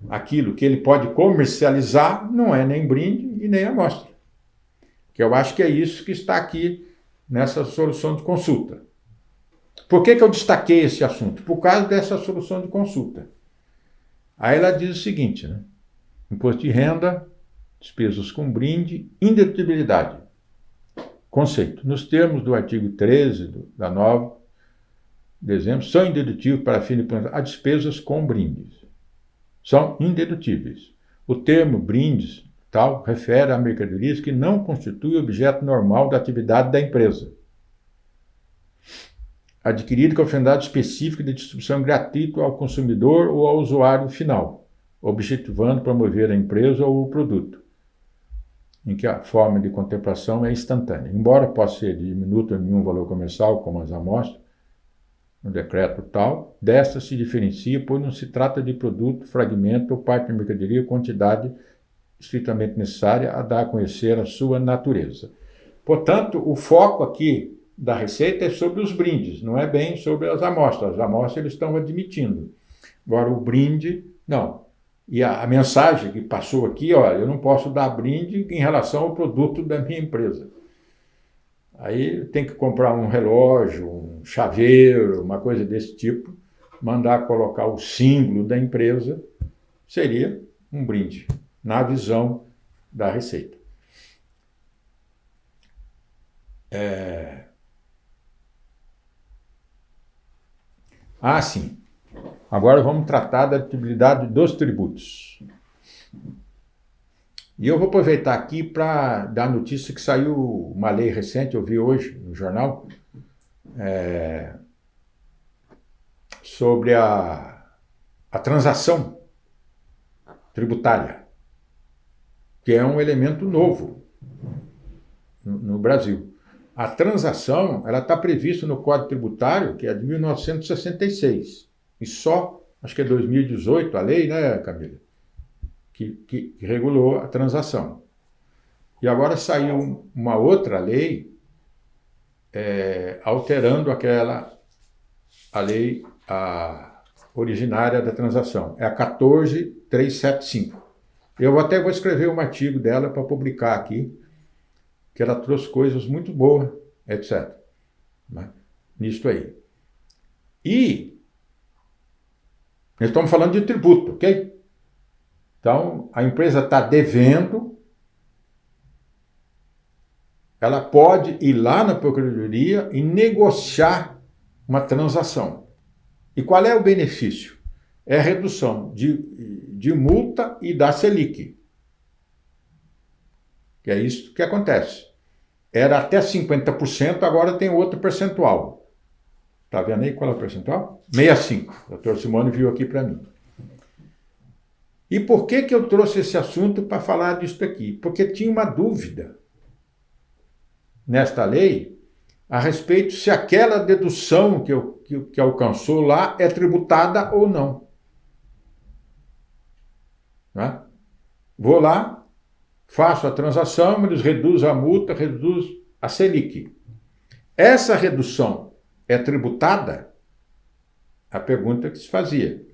aquilo que ele pode comercializar, não é nem brinde e nem amostra. Que eu acho que é isso que está aqui nessa solução de consulta. Por que eu destaquei esse assunto? Por causa dessa solução de consulta. Aí ela diz o seguinte, né? Imposto de renda, despesas com brinde, indedutibilidade. Conceito. Nos termos do artigo 13 da 9 de dezembro, são indedutíveis para fim de as despesas com brindes. São indedutíveis. O termo brindes, tal, refere a mercadorias que não constituem objeto normal da atividade da empresa, adquirido com a finalidade específica de distribuição gratuita ao consumidor ou ao usuário final, objetivando promover a empresa ou o produto, em que a forma de contemplação é instantânea. Embora possa ser de diminuto em nenhum valor comercial, como as amostras, no decreto tal, desta se diferencia, pois não se trata de produto, fragmento ou parte de mercadoria ou quantidade estritamente necessária a dar a conhecer a sua natureza. Portanto, o foco aqui da receita é sobre os brindes, não é bem sobre as amostras. As amostras eles estão admitindo. Agora, o brinde, não. E a mensagem que passou aqui, olha, eu não posso dar brinde em relação ao produto da minha empresa. Aí tem que comprar um relógio, um chaveiro, uma coisa desse tipo, mandar colocar o símbolo da empresa, seria um brinde, na visão da Receita. Sim. Agora vamos tratar da dedutívelidade dos tributos. E eu vou aproveitar aqui para dar notícia que saiu uma lei recente, eu vi hoje no jornal, sobre a transação tributária, que é um elemento novo no Brasil. A transação ela está prevista no Código Tributário, que é de 1966. E só, acho que é 2018 a lei, né, Camila? Que regulou a transação. E agora saiu uma outra lei alterando a lei originária da transação. É a 14.375. Eu até vou escrever um artigo dela para publicar aqui, que ela trouxe coisas muito boas, etc. Né? Nisto aí. E nós estamos falando de tributo, ok? Então, a empresa está devendo, ela pode ir lá na Procuradoria e negociar uma transação. E qual é o benefício? É a redução de multa e da Selic. Que é isso que acontece. Era até 50%, agora tem outro percentual. Está vendo aí qual é o percentual? 65%. O doutor Simone viu aqui para mim. E por que eu trouxe esse assunto para falar disso aqui? Porque tinha uma dúvida nesta lei a respeito se aquela dedução que alcançou lá é tributada ou não. Né? Vou lá, faço a transação, eles reduzem a multa, reduzem a Selic. Essa redução é tributada? A pergunta que se fazia.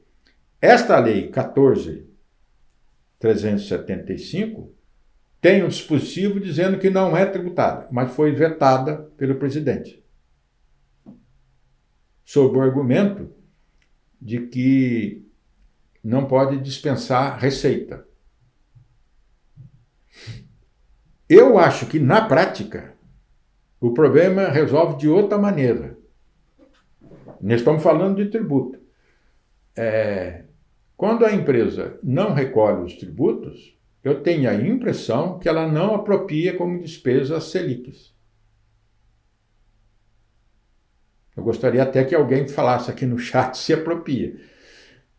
Esta lei 14.375 tem um dispositivo dizendo que não é tributada, mas foi vetada pelo presidente. Sob o argumento de que não pode dispensar receita. Eu acho que, na prática, o problema resolve de outra maneira. Nós estamos falando de tributo. Quando a empresa não recolhe os tributos, eu tenho a impressão que ela não apropria como despesa as Selics. Eu gostaria até que alguém falasse aqui no chat se apropria.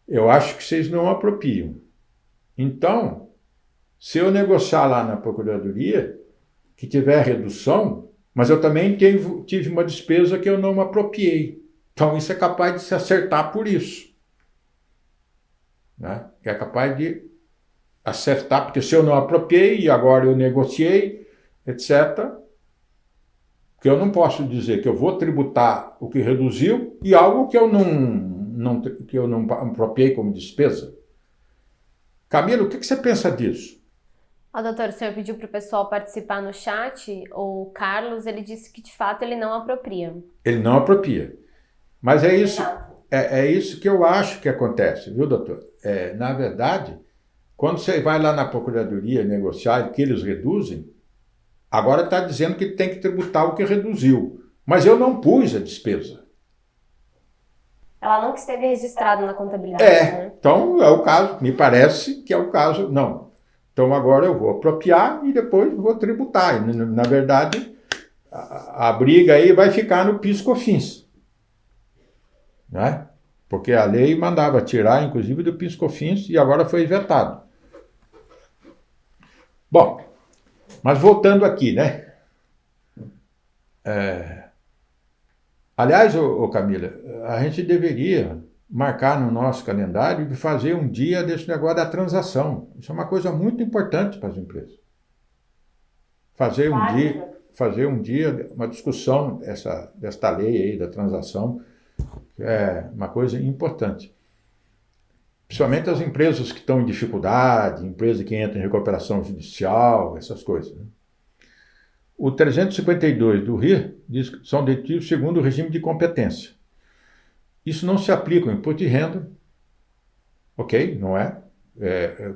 Eu acho que vocês não apropriam. Então, se eu negociar lá na Procuradoria, que tiver redução, mas eu também tive uma despesa que eu não apropriei. Então, isso é capaz de se acertar por isso. Né? É capaz de acertar, porque se eu não apropriei e agora eu negociei, etc., que eu não posso dizer que eu vou tributar o que reduziu e algo que eu não apropriei como despesa. Camila, o que você pensa disso? Doutor, o senhor pediu para o pessoal participar no chat. O Carlos, ele disse que de fato ele não apropria. Ele não apropria. Mas é isso que eu acho que acontece, viu, doutor? Na verdade, quando você vai lá na Procuradoria negociar que eles reduzem, agora está dizendo que tem que tributar o que reduziu. Mas eu não pus a despesa. Ela nunca esteve registrada na contabilidade, né? Então é o caso, me parece que é o caso, não. Então agora eu vou apropriar e depois vou tributar. Na verdade, a briga aí vai ficar no PIS/COFINS. Né? Porque a lei mandava tirar, inclusive, do PIS/COFINS e agora foi vetado. Bom, mas voltando aqui, né? Aliás, Camila, a gente deveria marcar no nosso calendário de fazer um dia desse negócio da transação. Isso é uma coisa muito importante para as empresas. Fazer um dia, uma discussão desta lei aí da transação, que é uma coisa importante. Principalmente as empresas que estão em dificuldade, empresa que entra em recuperação judicial, essas coisas. Né? O 352 do RIR diz que são detidos segundo o regime de competência. Isso não se aplica ao imposto de renda, ok? Não é?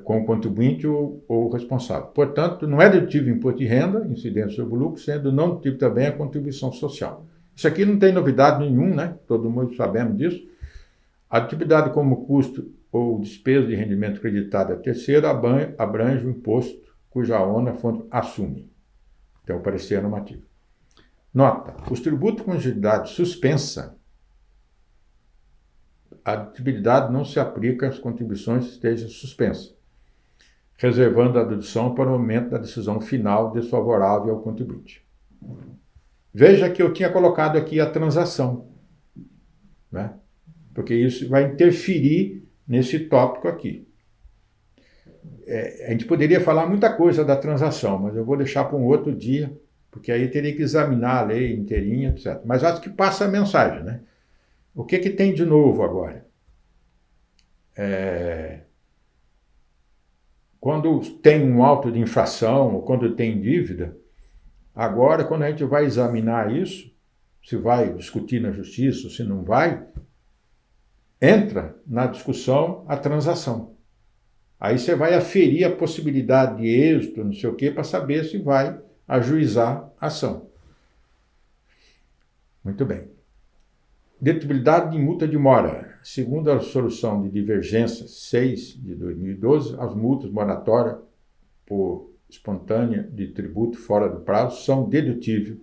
Com o contribuinte ou o responsável. Portanto, não é detido imposto de renda, incidente sobre o lucro, sendo não detido também a contribuição social. Isso aqui não tem novidade nenhuma, né? Todo mundo sabemos disso. A atividade como custo ou despesa de rendimento creditado a terceiro abrange o imposto cuja ONA a fonte assume. Então, o parecer normativo. Nota, os tributos com atividade suspensa, a atividade não se aplica às contribuições que estejam suspensas, reservando a dedução para o momento da decisão final desfavorável ao contribuinte. Veja que eu tinha colocado aqui a transação, né? Porque isso vai interferir nesse tópico aqui. A gente poderia falar muita coisa da transação, mas eu vou deixar para um outro dia, porque aí teria que examinar a lei inteirinha, etc. Mas acho que passa a mensagem, né? O que tem de novo agora? Quando tem um auto de infração ou quando tem dívida, agora, quando a gente vai examinar isso, se vai discutir na justiça ou se não vai, entra na discussão a transação. Aí você vai aferir a possibilidade de êxito, não sei o quê, para saber se vai ajuizar a ação. Muito bem. Dedutibilidade de multa de mora. segundo a solução de divergência 6 de 2012, as multas moratórias por espontânea de tributo fora do prazo são dedutíveis,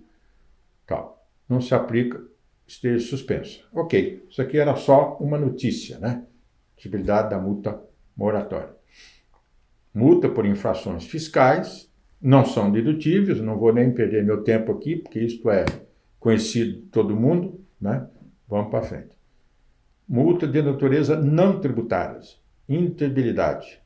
tal. Não se aplica, esteja suspensa. Ok, isso aqui era só uma notícia, né? Possibilidade da multa moratória. Multa por infrações fiscais não são dedutíveis, não vou nem perder meu tempo aqui, porque isto é conhecido de todo mundo, né? Vamos para frente. Multa de natureza não tributárias, interditabilidade.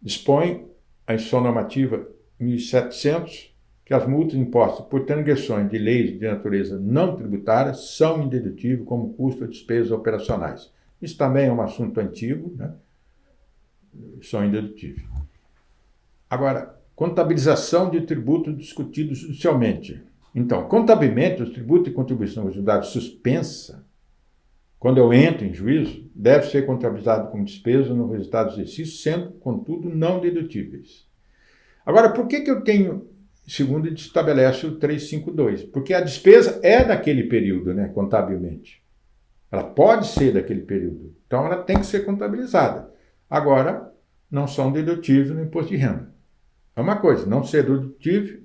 Dispõe a Instrução Normativa 1700 que as multas impostas por transgressões de leis de natureza não tributária são indedutíveis como custo ou despesas operacionais. Isso também é um assunto antigo, né? São indedutíveis. Agora, contabilização de tributos discutidos judicialmente. Então, contabilmente, os tributos e contribuição com resultado suspensa, quando eu entro em juízo, deve ser contabilizado como despesa no resultado do exercício, sendo, contudo, não dedutíveis. Agora, por que eu tenho, segundo estabelece o 352? Porque a despesa é daquele período, né, contabilmente. Ela pode ser daquele período. Então, ela tem que ser contabilizada. Agora, não são dedutíveis no imposto de renda. É uma coisa, não ser dedutível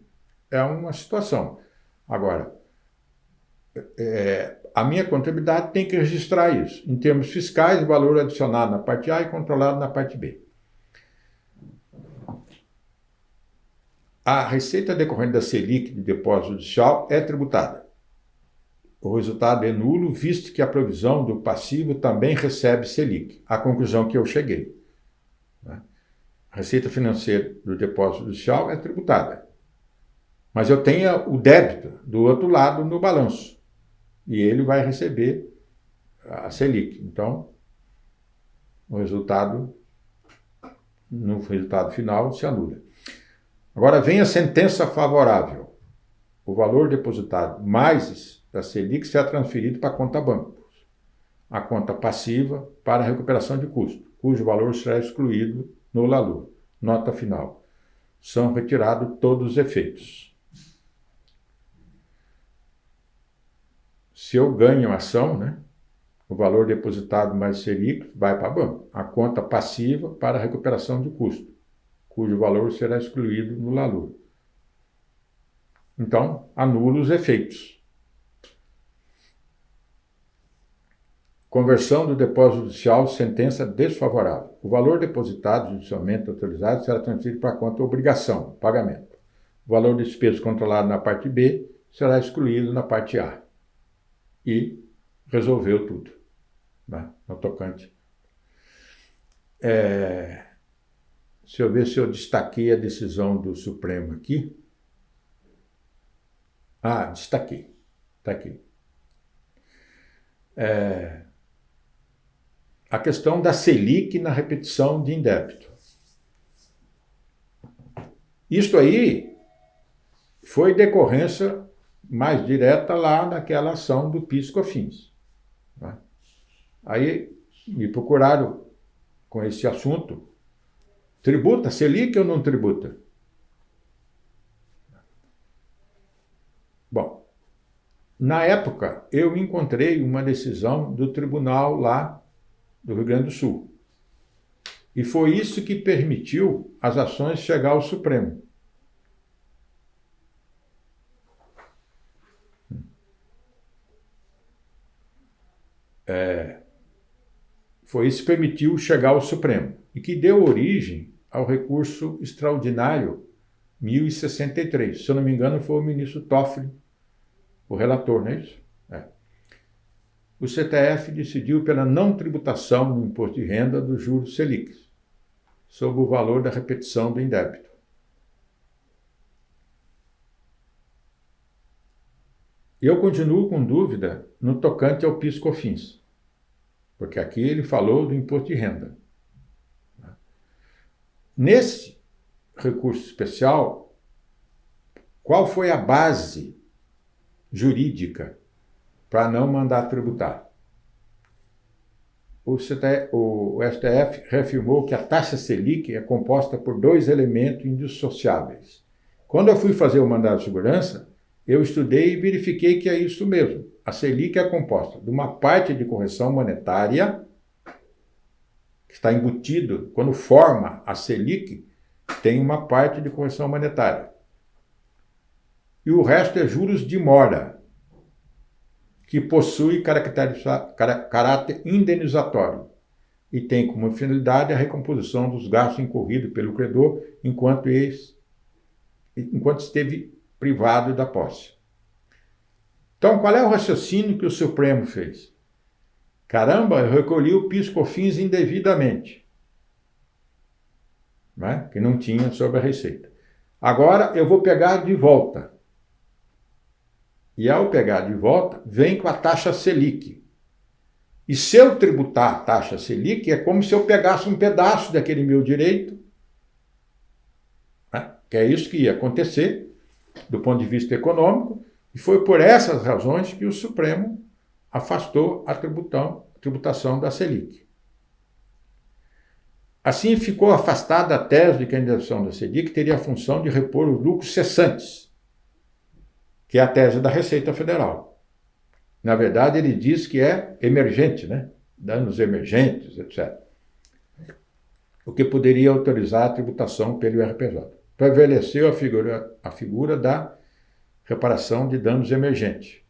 é uma situação. Agora, a minha contabilidade tem que registrar isso. Em termos fiscais, valor adicionado na parte A e controlado na parte B. A receita decorrente da Selic de depósito judicial é tributada. O resultado é nulo, visto que a provisão do passivo também recebe Selic. A conclusão que eu cheguei. A receita financeira do depósito judicial é tributada. Mas eu tenho o débito do outro lado no balanço. E ele vai receber a Selic. Então, no resultado final se anula. Agora vem a sentença favorável. O valor depositado mais da Selic será transferido para a conta banco. A conta passiva para a recuperação de custo, cujo valor será excluído no LALUR. Nota final. São retirados todos os efeitos. Se eu ganho a ação, né, o valor depositado mais Selic vai para o banco. A conta passiva para a recuperação de custo, cujo valor será excluído no LALUR. Então, anula os efeitos. Conversão do depósito judicial, sentença desfavorável. O valor depositado judicialmente autorizado será transferido para a conta obrigação, pagamento. O valor de despesa controlado na parte B será excluído na parte A. E resolveu tudo, né, no tocante. Se eu ver se eu destaquei a decisão do Supremo aqui. Destaquei. Está aqui. A questão da Selic na repetição de indébito. Isto aí foi decorrência mais direta lá naquela ação do PIS/COFINS. Né? Aí me procuraram com esse assunto. Tributa Selic ou não tributa? Bom, na época eu encontrei uma decisão do tribunal lá do Rio Grande do Sul. E foi isso que permitiu as ações chegar ao Supremo. Foi isso que permitiu chegar ao Supremo e que deu origem ao recurso extraordinário 1063. Se eu não me engano, foi o ministro Toffoli, o relator, não é isso? O CTF decidiu pela não tributação no imposto de renda dos juros Selic, sob o valor da repetição do indébito. E eu continuo com dúvida no tocante ao PIS/COFINS, porque aqui ele falou do imposto de renda. Nesse recurso especial, qual foi a base jurídica para não mandar tributar? O STF reafirmou que a taxa Selic é composta por 2 elementos indissociáveis. Quando eu fui fazer o mandado de segurança, eu estudei e verifiquei que é isso mesmo. a Selic é composta de uma parte de correção monetária, que está embutido, quando forma a Selic, tem uma parte de correção monetária. E o resto é juros de mora, que possui caráter indenizatório e tem como finalidade a recomposição dos gastos incorridos pelo credor enquanto esteve privado da posse. Então, qual é o raciocínio que o Supremo fez? Caramba, eu recolhi o PIS/COFINS indevidamente, né? Que não tinha sobre a receita. Agora eu vou pegar de volta. E ao pegar de volta, vem com a taxa Selic. E se eu tributar a taxa Selic, é como se eu pegasse um pedaço daquele meu direito, né? Que é isso que ia acontecer do ponto de vista econômico, e foi por essas razões que o Supremo afastou a tributação da Selic. Assim, ficou afastada a tese de que a indenização da Selic teria a função de repor os lucros cessantes, que é a tese da Receita Federal. Na verdade, ele diz que é emergente, né? Danos emergentes, etc. O que poderia autorizar a tributação pelo IRPJ. Prevaleceu a figura da reparação de danos emergentes.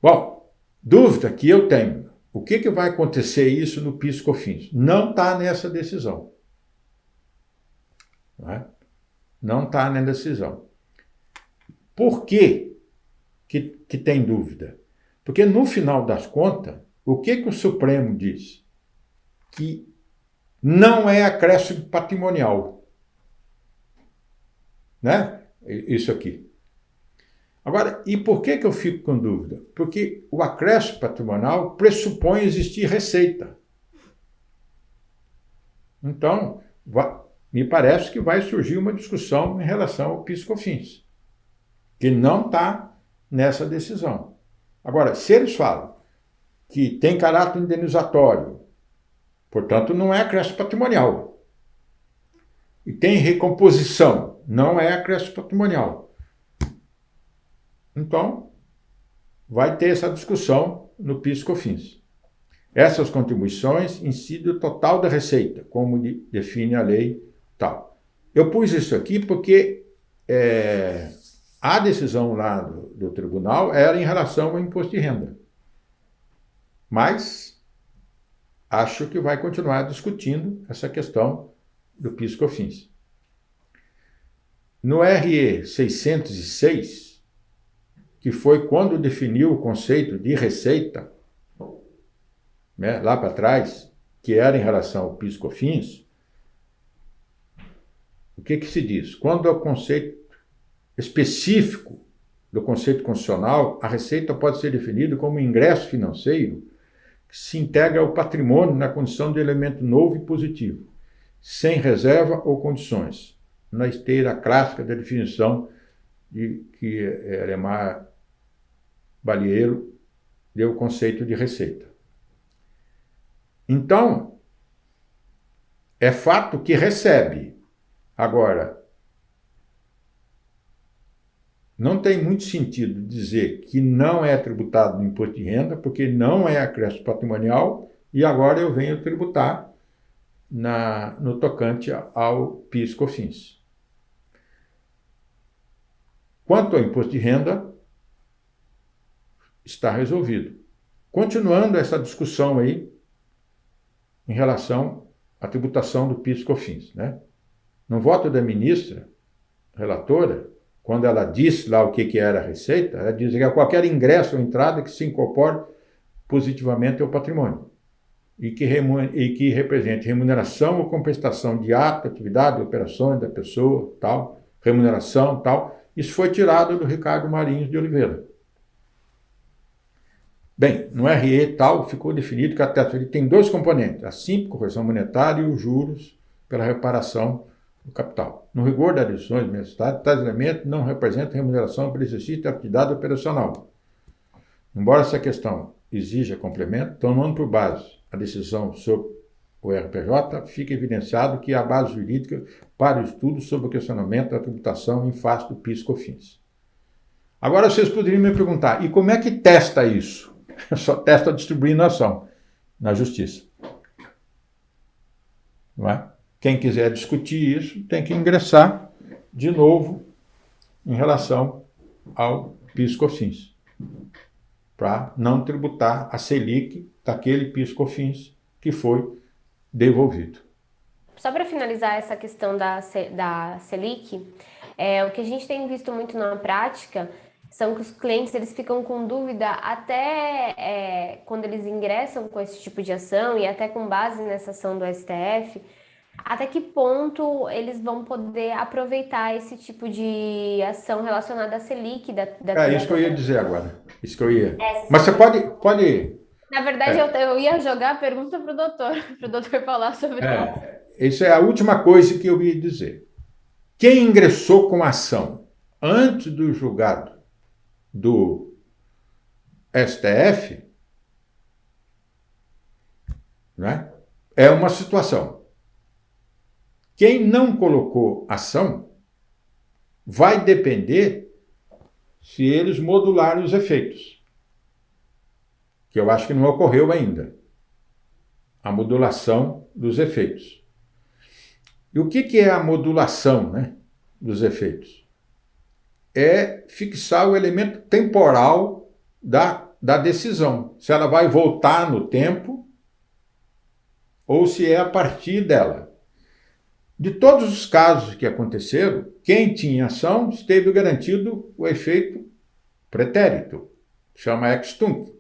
Bom, dúvida que eu tenho. O que vai acontecer isso no PIS/COFINS? Não está nessa decisão. Não está na decisão. Por que tem dúvida? Porque, no final das contas, o que o Supremo diz? Que não é acréscimo patrimonial. Né? Isso aqui. Agora, e por que eu fico com dúvida? Porque o acréscimo patrimonial pressupõe existir receita. Então, me parece que vai surgir uma discussão em relação ao PIS/COFINS, que não está nessa decisão. Agora, se eles falam que tem caráter indenizatório, portanto, não é acréscimo patrimonial, e tem recomposição, não é acréscimo patrimonial, então vai ter essa discussão no PIS/COFINS. Essas contribuições incidem o total da receita, como define a lei tal. Eu pus isso aqui porque a decisão lá do tribunal era em relação ao imposto de renda. Mas acho que vai continuar discutindo essa questão do PIS/COFINS. No RE 606, que foi quando definiu o conceito de receita, né, lá para trás, que era em relação ao PIS/COFINS, o que se diz? Quando é o conceito específico do conceito constitucional, a receita pode ser definida como ingresso financeiro que se integra ao patrimônio na condição de elemento novo e positivo, sem reserva ou condições, na esteira clássica da definição de que Alemar Balieiro deu o conceito de receita. Então, é fato que recebe. Agora, não tem muito sentido dizer que não é tributado no imposto de renda, porque não é acréscimo patrimonial, e agora eu venho tributar no tocante ao PIS/COFINS. Quanto ao imposto de renda, está resolvido. Continuando essa discussão aí, em relação à tributação do PIS/COFINS, né? No voto da ministra, relatora, quando ela disse lá o que era a receita, ela diz que é qualquer ingresso ou entrada que se incorpore positivamente ao patrimônio e que represente remuneração ou compensação de ato, atividade, operações da pessoa, tal, remuneração, tal. Isso foi tirado do Ricardo Marinhos de Oliveira. Bem, no RE tal, ficou definido que a taxa tem dois componentes, a simples correção monetária e os juros pela reparação do capital. No rigor das decisões universitárias, tais elementos não representam remuneração pelo exercício da atividade operacional. Embora essa questão exija complemento, tomando por base a decisão sobre o RPJ, fica evidenciado que há base jurídica para o estudo sobre o questionamento da tributação em face do PIS/COFINS. Agora vocês poderiam me perguntar, e como é que testa isso? Só testa distribuindo a ação na justiça. Não é? Quem quiser discutir isso tem que ingressar de novo em relação ao PIS/COFINS, para não tributar a Selic daquele PIS/COFINS que foi devolvido. Só para finalizar essa questão da Selic, o que a gente tem visto muito na prática são que os clientes eles ficam com dúvida até quando eles ingressam com esse tipo de ação e até com base nessa ação do STF, até que ponto eles vão poder aproveitar esse tipo de ação relacionada à Selic Isso que eu ia dizer agora. Isso que eu ia. Mas você pode... Na verdade, eu ia jogar a pergunta para o doutor falar sobre isso. Isso é a última coisa que eu ia dizer. Quem ingressou com a ação antes do julgado do STF, né, é uma situação. Quem não colocou ação vai depender se eles modularem os efeitos, que eu acho que não ocorreu ainda, a modulação dos efeitos. E o que é a modulação, né, dos efeitos? É fixar o elemento temporal da decisão, se ela vai voltar no tempo ou se é a partir dela. De todos os casos que aconteceram, quem tinha ação esteve garantido o efeito pretérito, chama ex tunc,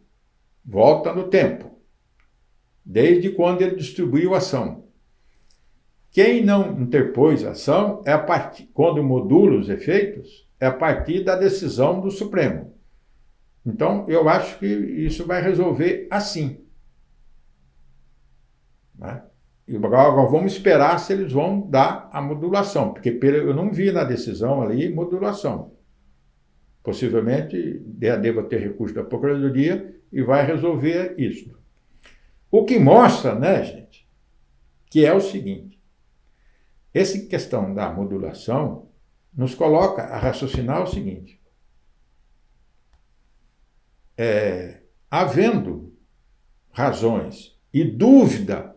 volta no tempo, desde quando ele distribuiu a ação. Quem não interpôs a ação, quando modula os efeitos, é a partir da decisão do Supremo. Então, eu acho que isso vai resolver assim. Né? E agora vamos esperar se eles vão dar a modulação, porque eu não vi na decisão ali modulação. Possivelmente deva ter recurso da Procuradoria e vai resolver isso. O que mostra, né, gente, que é o seguinte: essa questão da modulação nos coloca a raciocinar o seguinte: havendo razões e dúvida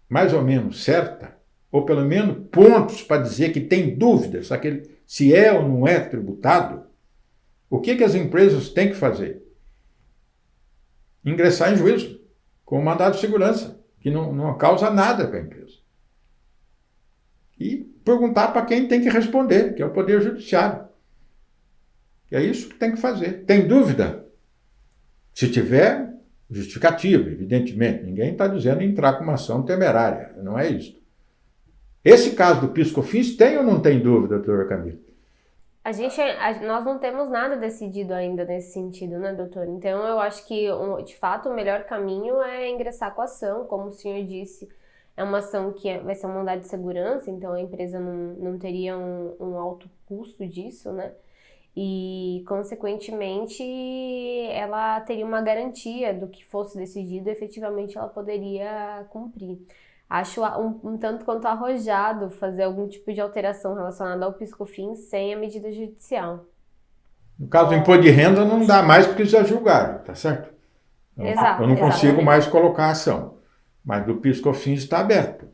mais ou menos certa, ou pelo menos pontos para dizer que tem dúvidas se é ou não é tributado, o que as empresas têm que fazer? Ingressar em juízo com mandado de segurança, que não causa nada para a empresa. E perguntar para quem tem que responder, que é o Poder Judiciário. É isso que tem que fazer. Tem dúvida? Se tiver justificativa, evidentemente. Ninguém está dizendo entrar com uma ação temerária. Não é isso. Esse caso do PIS/COFINS tem ou não tem dúvida, doutora Camila? Nós não temos nada decidido ainda nesse sentido, né, doutor? Então, eu acho que, de fato, o melhor caminho é ingressar com a ação, como o senhor disse. É uma ação que vai ser um mandado de segurança, então a empresa não teria um alto custo disso, né? E, consequentemente, ela teria uma garantia do que fosse decidido, efetivamente ela poderia cumprir. Acho um tanto quanto arrojado fazer algum tipo de alteração relacionada ao PIS/COFINS sem a medida judicial. No caso do imposto de renda não dá mais porque já julgaram, tá certo? Exato. Eu não consigo mais colocar a ação, mas do PIS/COFINS está aberto.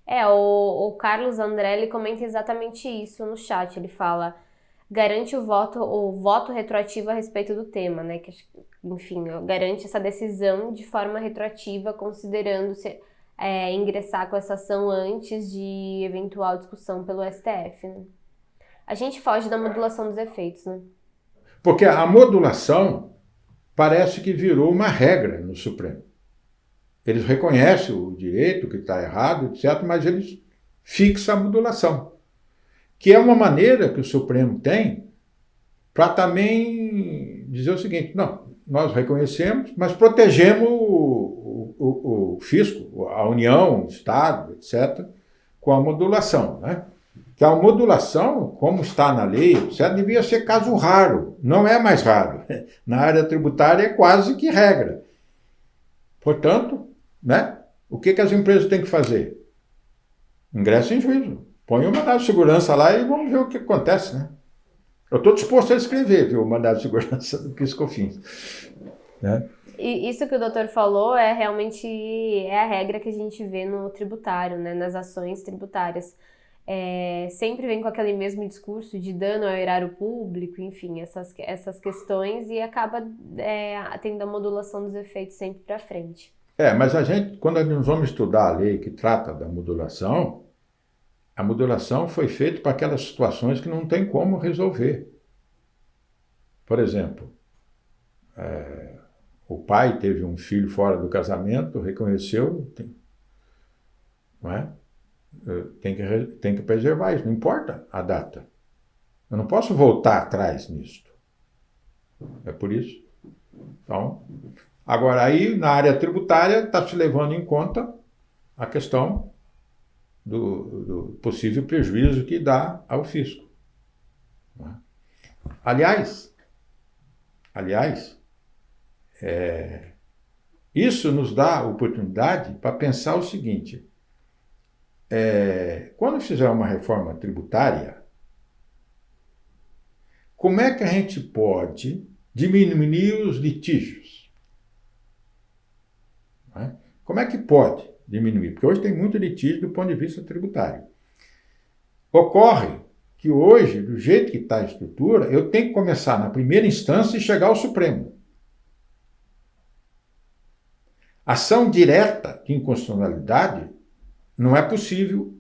O Carlos André, ele comenta exatamente isso no chat, ele fala: garante o voto retroativo a respeito do tema, né? Que, enfim, garante essa decisão de forma retroativa, considerando ingressar com essa ação antes de eventual discussão pelo STF, né? A gente foge da modulação dos efeitos, né? Porque a modulação parece que virou uma regra no Supremo. Eles reconhecem o direito, que está errado, etc., mas eles fixam a modulação, que é uma maneira que o Supremo tem para também dizer o seguinte: não, nós reconhecemos, mas protegemos o fisco, a União, o Estado, etc., com a modulação, né? Que a modulação, como está na lei, etc., devia ser caso raro, não é mais raro. Na área tributária é quase que regra. Portanto, né, o que as empresas têm que fazer? Ingressa em juízo. Põe uma mandado de segurança lá e vamos ver o que acontece, né? Eu estou disposto a escrever, viu, o mandado de segurança do PIS/COFINS. Né? E isso que o doutor falou é realmente a regra que a gente vê no tributário, né, nas ações tributárias. Sempre vem com aquele mesmo discurso de dano ao erário público, enfim, essas questões, e acaba tendo a modulação dos efeitos sempre para frente. Mas quando nós vamos estudar a lei que trata da modulação, a modulação foi feita para aquelas situações que não tem como resolver. Por exemplo, o pai teve um filho fora do casamento, reconheceu, não é? Tem que preservar isso, não importa a data. Eu não posso voltar atrás nisso. É por isso. Então, agora aí, na área tributária, está se levando em conta a questão do possível prejuízo que dá ao fisco. Não é? Aliás, isso nos dá a oportunidade para pensar o seguinte: quando fizer uma reforma tributária, como é que a gente pode diminuir os litígios? Não é? Como é que pode diminuir? Porque hoje tem muito litígio do ponto de vista tributário. Ocorre que hoje, do jeito que está a estrutura, eu tenho que começar na primeira instância e chegar ao Supremo. Ação direta de inconstitucionalidade não é possível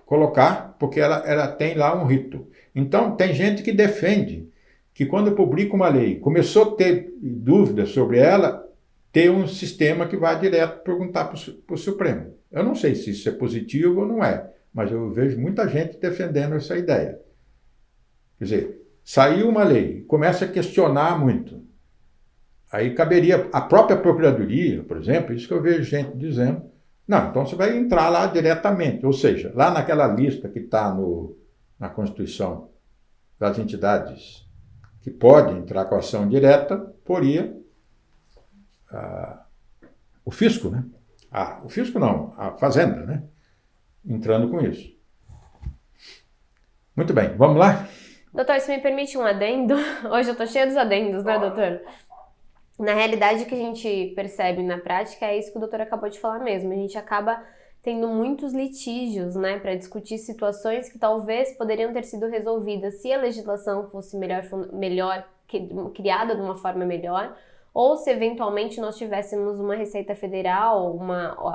colocar, porque ela tem lá um rito. Então, tem gente que defende que quando publica uma lei, começou a ter dúvidas sobre ela, ter um sistema que vai direto perguntar para o Supremo. Eu não sei se isso é positivo ou não é, mas eu vejo muita gente defendendo essa ideia. Quer dizer, saiu uma lei, começa a questionar muito. Aí caberia a própria Procuradoria, por exemplo, isso que eu vejo gente dizendo, não, então você vai entrar lá diretamente, ou seja, lá naquela lista que está na Constituição das entidades que podem entrar com ação direta, poria o fisco, né? O fisco não, a Fazenda, né? Entrando com isso. Muito bem, vamos lá? Doutor, se me permite um adendo, hoje eu tô cheia dos adendos, né, doutor? Na realidade, o que a gente percebe na prática é isso que o doutor acabou de falar mesmo. A gente acaba tendo muitos litígios, né, para discutir situações que talvez poderiam ter sido resolvidas se a legislação fosse melhor criada de uma forma melhor, ou se eventualmente nós tivéssemos uma Receita Federal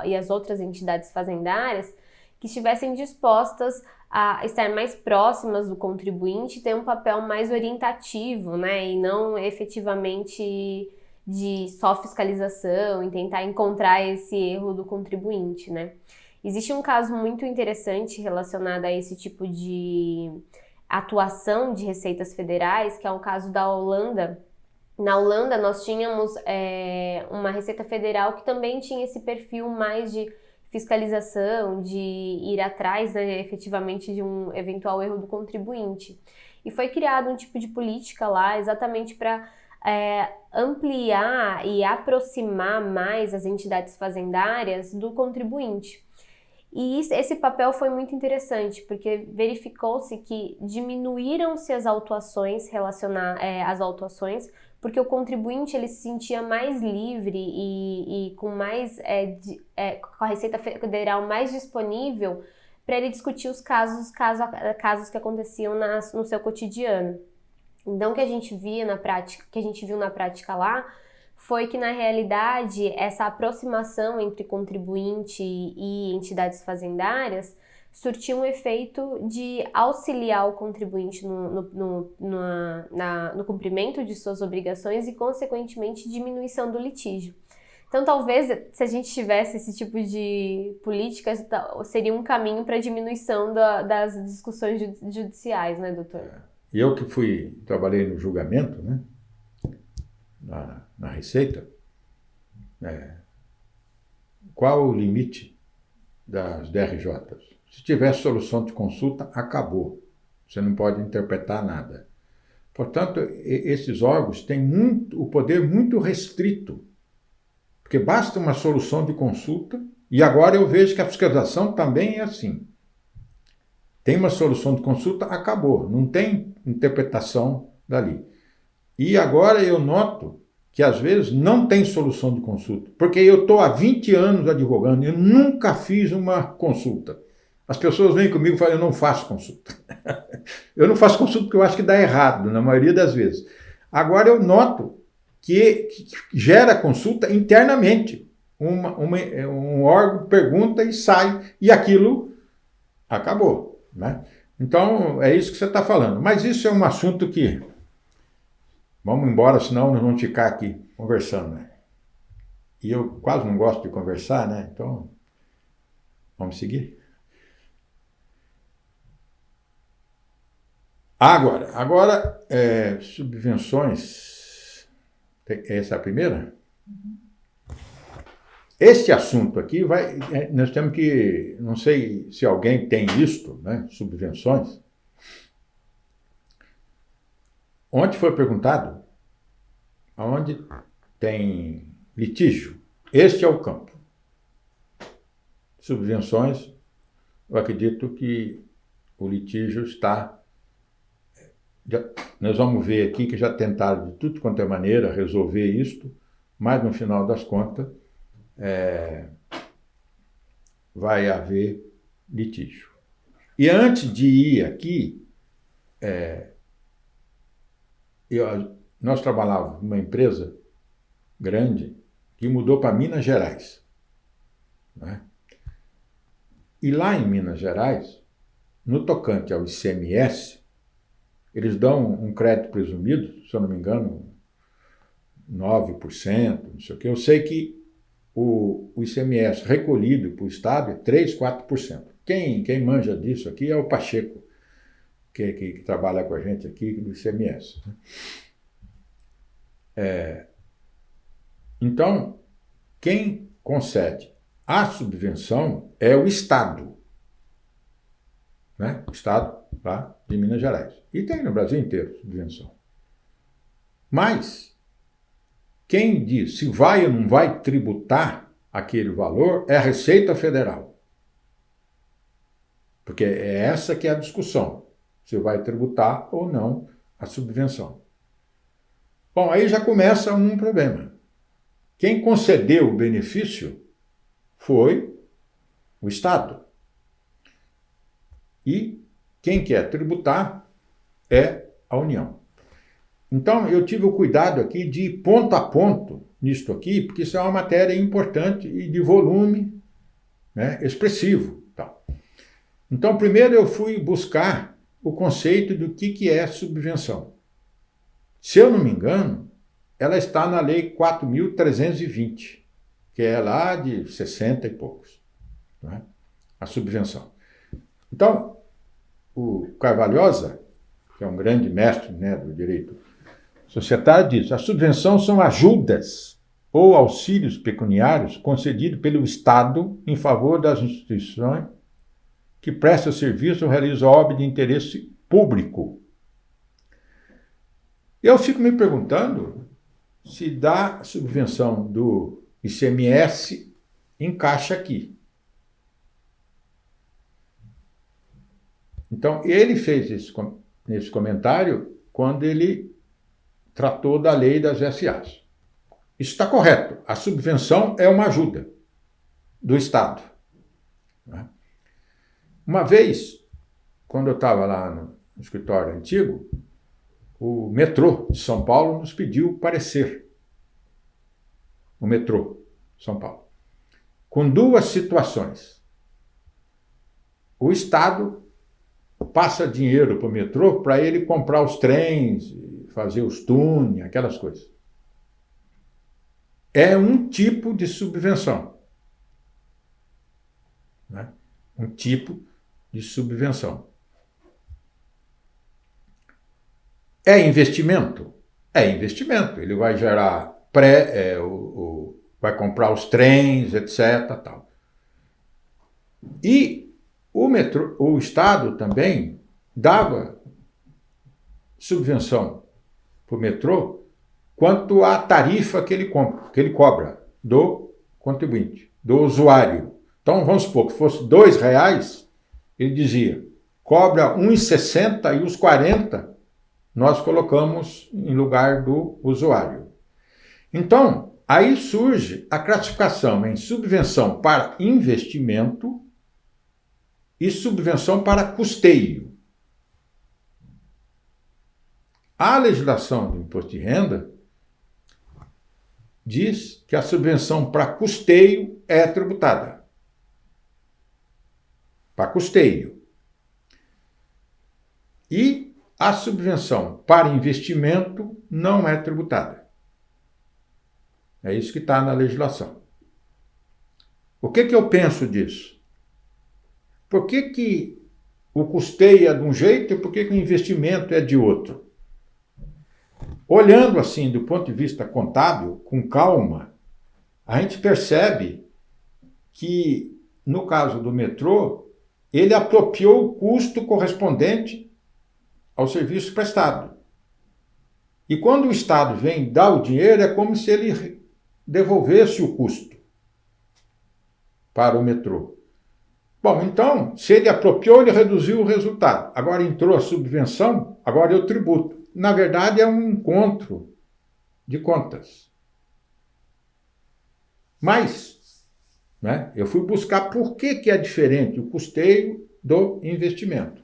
e as outras entidades fazendárias que estivessem dispostas a estar mais próximas do contribuinte e ter um papel mais orientativo, né, e não efetivamente de só fiscalização e tentar encontrar esse erro do contribuinte, né. Existe um caso muito interessante relacionado a esse tipo de atuação de receitas federais, que é o caso da Holanda. Na Holanda, nós tínhamos uma Receita Federal que também tinha esse perfil mais de fiscalização, de ir atrás, né, efetivamente de um eventual erro do contribuinte. E foi criado um tipo de política lá exatamente para ampliar e aproximar mais as entidades fazendárias do contribuinte. E esse papel foi muito interessante, porque verificou-se que diminuíram-se as autuações porque o contribuinte ele se sentia mais livre e com mais com a Receita Federal mais disponível para ele discutir os casos que aconteciam no seu cotidiano. Então, o que a gente viu na prática lá foi que, na realidade, essa aproximação entre contribuinte e entidades fazendárias surtiu um efeito de auxiliar o contribuinte no cumprimento de suas obrigações e, consequentemente, diminuição do litígio. Então, talvez, se a gente tivesse esse tipo de política, seria um caminho para a diminuição das discussões judiciais, né, doutor? E eu que trabalhei no julgamento, né, na Receita, qual o limite das DRJs? Se tiver solução de consulta, acabou. Você não pode interpretar nada. Portanto, esses órgãos têm o poder muito restrito, porque basta uma solução de consulta, e agora eu vejo que a fiscalização também é assim. Tem uma solução de consulta, acabou. Não tem interpretação dali. E agora eu noto que às vezes não tem solução de consulta. Porque eu estou há 20 anos advogando, eu nunca fiz uma consulta. As pessoas vêm comigo e falam, eu não faço consulta. Eu não faço consulta porque eu acho que dá errado, na maioria das vezes. Agora eu noto que gera consulta internamente. Um órgão pergunta e sai, e aquilo acabou, né? Então, é isso que você está falando. Mas isso é um assunto que... Vamos embora, senão nós vamos ficar aqui conversando, né? E eu quase não gosto de conversar, né? Então, vamos seguir? Agora subvenções. Essa é a primeira? Este assunto aqui nós temos que, não sei se alguém tem isto, né? Subvenções. Ontem foi perguntado aonde tem litígio. Este é o campo. Subvenções, eu acredito que o litígio está... nós vamos ver aqui que já tentaram de tudo quanto é maneira resolver isto, mas no final das contas vai haver litígio. E antes de ir aqui, nós trabalhávamos numa empresa grande que mudou para Minas Gerais, né? E lá em Minas Gerais, no tocante ao ICMS, eles dão um crédito presumido, se eu não me engano, 9%, não sei o quê. Eu sei que o ICMS recolhido para o Estado é 3%, 4%. Quem manja disso aqui é o Pacheco, que trabalha com a gente aqui do ICMS. Então, quem concede a subvenção é o Estado, né? O Estado lá de Minas Gerais. E tem no Brasil inteiro subvenção. Mas, quem diz se vai ou não vai tributar aquele valor é a Receita Federal. Porque é essa que é a discussão, se vai tributar ou não a subvenção. Bom, aí já começa um problema. Quem concedeu o benefício foi o Estado. E quem quer tributar é a União. Então, eu tive o cuidado aqui de ir ponto a ponto nisto aqui, porque isso é uma matéria importante e de volume, né, expressivo. Tal. Então, primeiro eu fui buscar o conceito do que é subvenção. Se eu não me engano, ela está na Lei 4.320, que é lá de 60 e poucos, né, a subvenção. Então, o Carvalhosa, que é um grande mestre, né, do direito societário, diz: a subvenção são ajudas ou auxílios pecuniários concedidos pelo Estado em favor das instituições que prestam serviço ou realizam obra de interesse público. Eu fico me perguntando se da subvenção do ICMS encaixa aqui. Então, ele fez esse comentário quando ele tratou da lei das SAs. Isso está correto. A subvenção é uma ajuda do Estado. Uma vez, quando eu estava lá no escritório antigo, o metrô de São Paulo nos pediu parecer. O metrô de São Paulo. Com duas situações. O Estado passa dinheiro para o metrô para ele comprar os trens, fazer os túneis, aquelas coisas. É um tipo de subvenção. Né? Um tipo de subvenção. É investimento? É investimento. Ele vai gerar vai comprar os trens, etc. Tal. E o Estado também dava subvenção para o metrô quanto à tarifa que ele cobra do contribuinte, do usuário. Então, vamos supor que fosse R$2, ele dizia, cobra 1,60 e os 40 nós colocamos em lugar do usuário. Então, aí surge a classificação em subvenção para investimento e subvenção para custeio. A legislação do imposto de renda diz que a subvenção para custeio é tributada. Para custeio. E a subvenção para investimento não é tributada. É isso que está na legislação. O que eu penso disso? Por que o custeio é de um jeito e por que o investimento é de outro? Olhando assim do ponto de vista contábil, com calma, a gente percebe que, no caso do metrô, ele apropriou o custo correspondente ao serviço prestado. E quando o Estado vem dar o dinheiro, é como se ele devolvesse o custo para o metrô. Bom, então, se ele apropriou, ele reduziu o resultado. Agora entrou a subvenção, agora eu tributo. Na verdade, é um encontro de contas. Mas, né, eu fui buscar por que é diferente o custeio do investimento.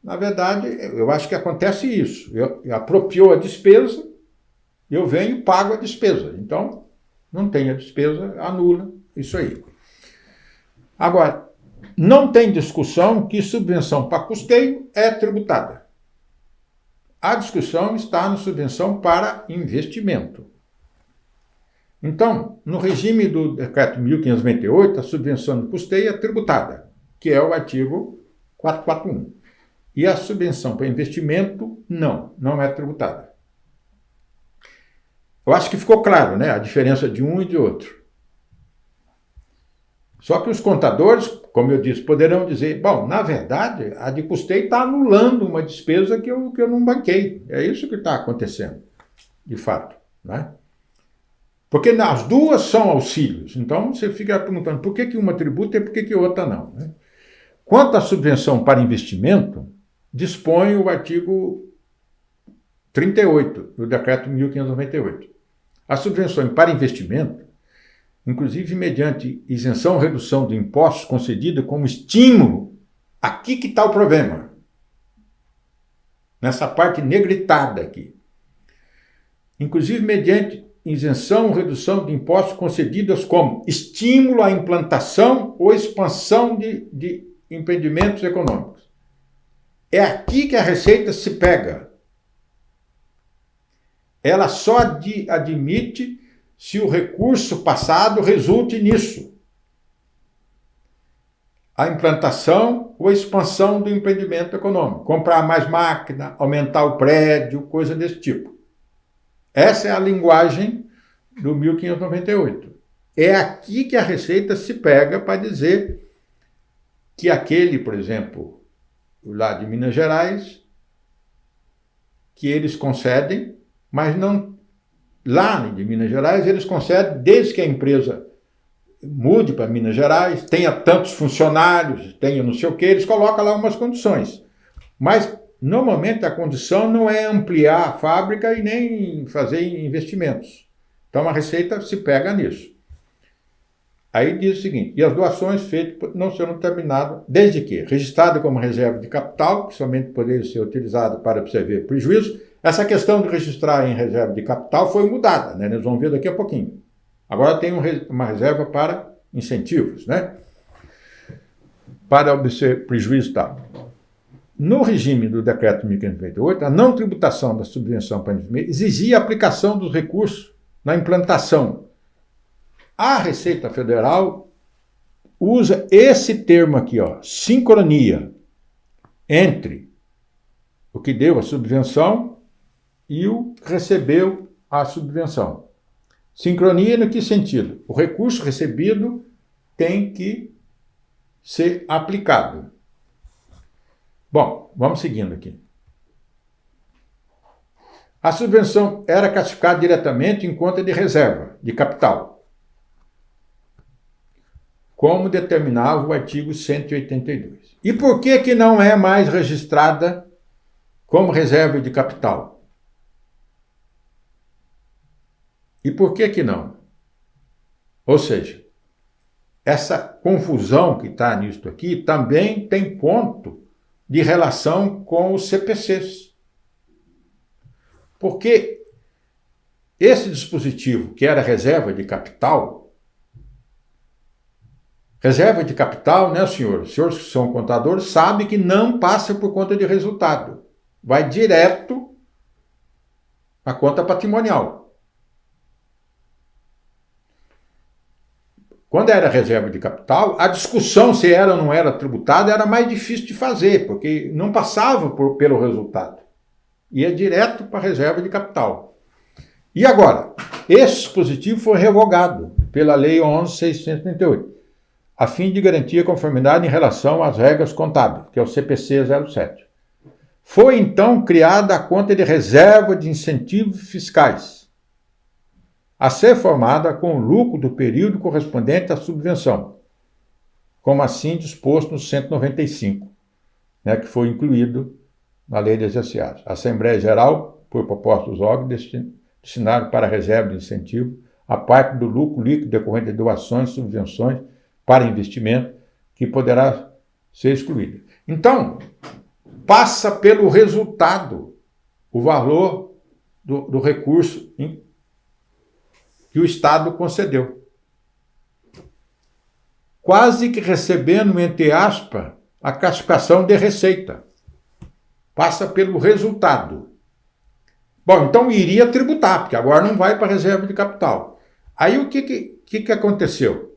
Na verdade, eu acho que acontece isso. Eu apropriou a despesa, eu venho e pago a despesa. Então, não tem a despesa, anula isso aí. Agora, não tem discussão que subvenção para custeio é tributada. A discussão está na subvenção para investimento. Então, no regime do decreto 1598, a subvenção de custeio é tributada, que é o artigo 441. E a subvenção para investimento, não é tributada. Eu acho que ficou claro, né, a diferença de um e de outro. Só que os contadores, como eu disse, poderão dizer, bom, na verdade, a de custeio está anulando uma despesa que eu não banquei. É isso que está acontecendo, de fato, né? Porque as duas são auxílios. Então, você fica perguntando por que uma tributa e por que outra não, né? Quanto à subvenção para investimento, dispõe o artigo 38 do decreto 1598. As subvenções para investimento, inclusive mediante isenção ou redução de impostos concedida como estímulo, aqui que está o problema. Nessa parte negritada aqui. Inclusive mediante isenção ou redução de impostos concedidas como estímulo à implantação ou expansão de empreendimentos econômicos. É aqui que a Receita se pega. Ela só admite se o recurso passado resulte nisso. A implantação ou expansão do empreendimento econômico. Comprar mais máquina, aumentar o prédio, coisa desse tipo. Essa é a linguagem do 1598. É aqui que a Receita se pega para dizer que aquele, por exemplo, lá de Minas Gerais, que eles concedem, mas não... Lá de Minas Gerais, eles concedem, desde que a empresa mude para Minas Gerais, tenha tantos funcionários, tenha não sei o que, eles colocam lá umas condições. Mas, normalmente, a condição não é ampliar a fábrica e nem fazer investimentos. Então, a Receita se pega nisso. Aí diz o seguinte, e as doações feitas não serão terminadas, desde que registrada como reserva de capital, que somente poderia ser utilizada para absorver prejuízo. Essa questão de registrar em reserva de capital foi mudada, né? Nós vamos ver daqui a pouquinho. Agora tem uma reserva para incentivos, né? Para obter prejuízo e tal. No regime do decreto 1598, a não tributação da subvenção para investimento exigia a aplicação dos recursos na implantação. A Receita Federal usa esse termo aqui, ó, sincronia entre o que deu a subvenção e o que recebeu a subvenção. Sincronia no que sentido? O recurso recebido tem que ser aplicado. Bom, vamos seguindo aqui. A subvenção era classificada diretamente em conta de reserva, de capital, como determinava o artigo 182. E por que que não é mais registrada como reserva de capital? E por que que não? Ou seja, essa confusão que está nisso aqui também tem ponto de relação com os CPCs. Porque esse dispositivo, que era reserva de capital, né, senhor? Os senhores que são contadores sabem que não passa por conta de resultado. Vai direto à conta patrimonial. Quando era reserva de capital, a discussão se era ou não era tributada era mais difícil de fazer, porque não passava pelo resultado. Ia direto para a reserva de capital. E agora, esse dispositivo foi revogado pela Lei 11.638, a fim de garantir a conformidade em relação às regras contábeis, que é o CPC 07. Foi então criada a conta de reserva de incentivos fiscais, a ser formada com o lucro do período correspondente à subvenção, como assim disposto no 195, né, que foi incluído na Lei das SAs. A Assembleia Geral, por proposta dos órgãos, destinaram para a reserva de incentivo a parte do lucro líquido decorrente de doações, subvenções para investimento, que poderá ser excluída. Então, passa pelo resultado o valor do recurso que o Estado concedeu. Quase que recebendo, entre aspas, a classificação de receita. Passa pelo resultado. Bom, então iria tributar, porque agora não vai para a reserva de capital. Aí o que aconteceu?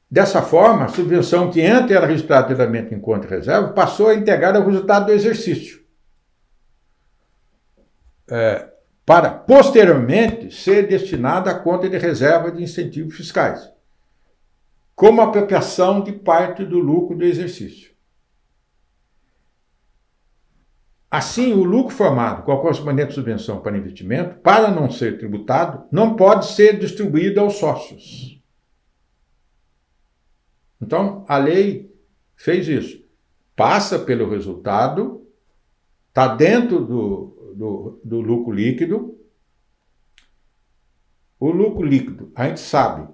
Dessa forma, a subvenção que antes era registrada diretamente em conta de reserva passou a integrar o resultado do exercício. Para, posteriormente, ser destinada à conta de reserva de incentivos fiscais, como apropriação de parte do lucro do exercício. Assim, o lucro formado com a correspondente subvenção para investimento, para não ser tributado, não pode ser distribuído aos sócios. Então, a lei fez isso. Passa pelo resultado, está dentro do lucro líquido. O lucro líquido, a gente sabe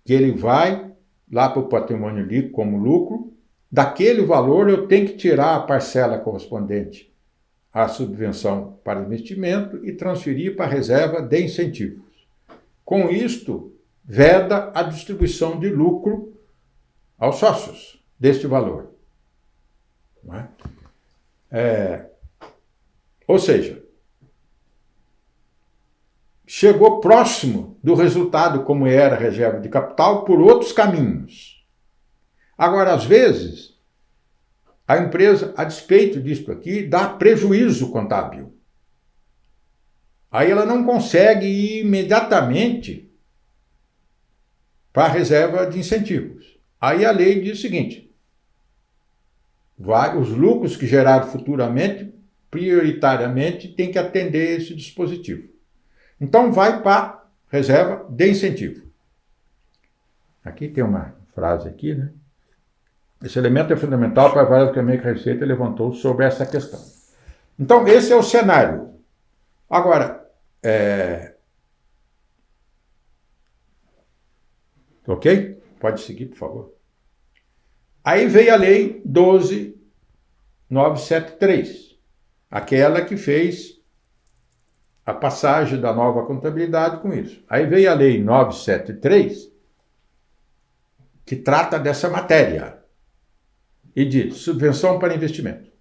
que ele vai lá para o patrimônio líquido como lucro. Daquele valor eu tenho que tirar a parcela correspondente à subvenção para investimento e transferir para a reserva de incentivos. Com isto, veda a distribuição de lucro aos sócios deste valor. Não é? Ou seja, chegou próximo do resultado como era a reserva de capital por outros caminhos. Agora, às vezes, a empresa, a despeito disso aqui, dá prejuízo contábil. Aí ela não consegue ir imediatamente para a reserva de incentivos. Aí a lei diz o seguinte: os lucros que geraram futuramente, prioritariamente, tem que atender esse dispositivo. Então vai para a reserva de incentivo. Aqui tem uma frase aqui, né? Esse elemento é fundamental para vários caminhos que a Receita levantou sobre essa questão. Então, esse é o cenário. Agora, ok? Pode seguir, por favor. Aí veio a Lei 12.973, aquela que fez a passagem da nova contabilidade com isso. Aí veio a Lei 973, que trata dessa matéria. E diz: subvenção para investimento.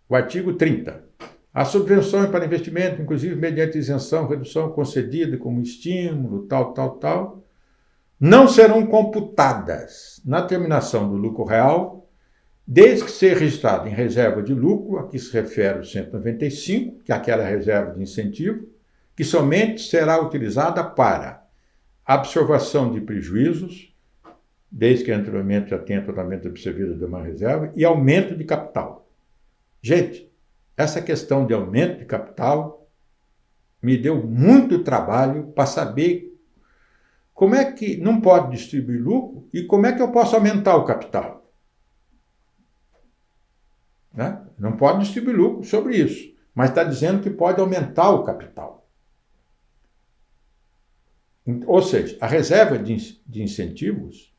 O artigo 30. As subvenções para investimento, inclusive mediante isenção, redução concedida como estímulo, tal, não serão computadas na terminação do lucro real, desde que seja registrado em reserva de lucro, a que se refere o 195, que é aquela reserva de incentivo, que somente será utilizada para absorção de prejuízos, desde que anteriormente já tenha totalmente absorvido a demais reserva, e aumento de capital. Gente, essa questão de aumento de capital me deu muito trabalho para saber como é que não pode distribuir lucro e como é que eu posso aumentar o capital? Né? Não pode distribuir lucro sobre isso, mas está dizendo que pode aumentar o capital. Ou seja, a reserva de incentivos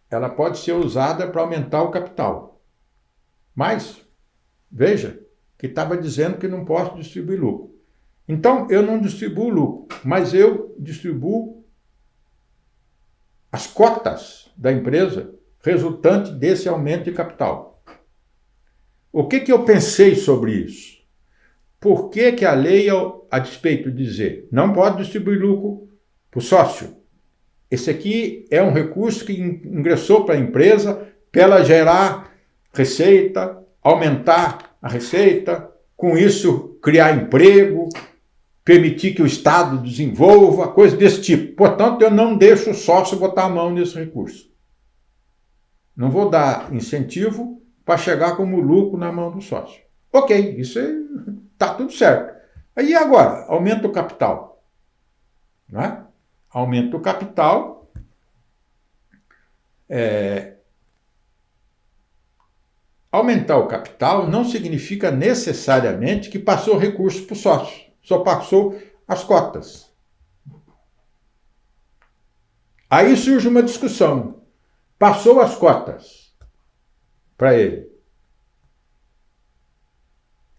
ela pode ser usada para aumentar o capital. Mas, veja, que estava dizendo que não posso distribuir lucro. Então, eu não distribuo lucro, mas eu distribuo as cotas da empresa resultante desse aumento de capital. O que eu pensei sobre isso? Por que a lei, a despeito de dizer não pode distribuir lucro para o sócio? Esse aqui é um recurso que ingressou para a empresa para ela gerar receita, aumentar a receita, com isso criar emprego, permitir que o Estado desenvolva, coisa desse tipo. Portanto, eu não deixo o sócio botar a mão nesse recurso. Não vou dar incentivo para chegar como lucro na mão do sócio. Ok, isso está tudo certo. Aí agora, aumenta o capital. Né? Aumenta o capital. Aumentar o capital não significa necessariamente que passou recurso para o sócio. Só passou as cotas. Aí surge uma discussão. Passou as cotas para ele.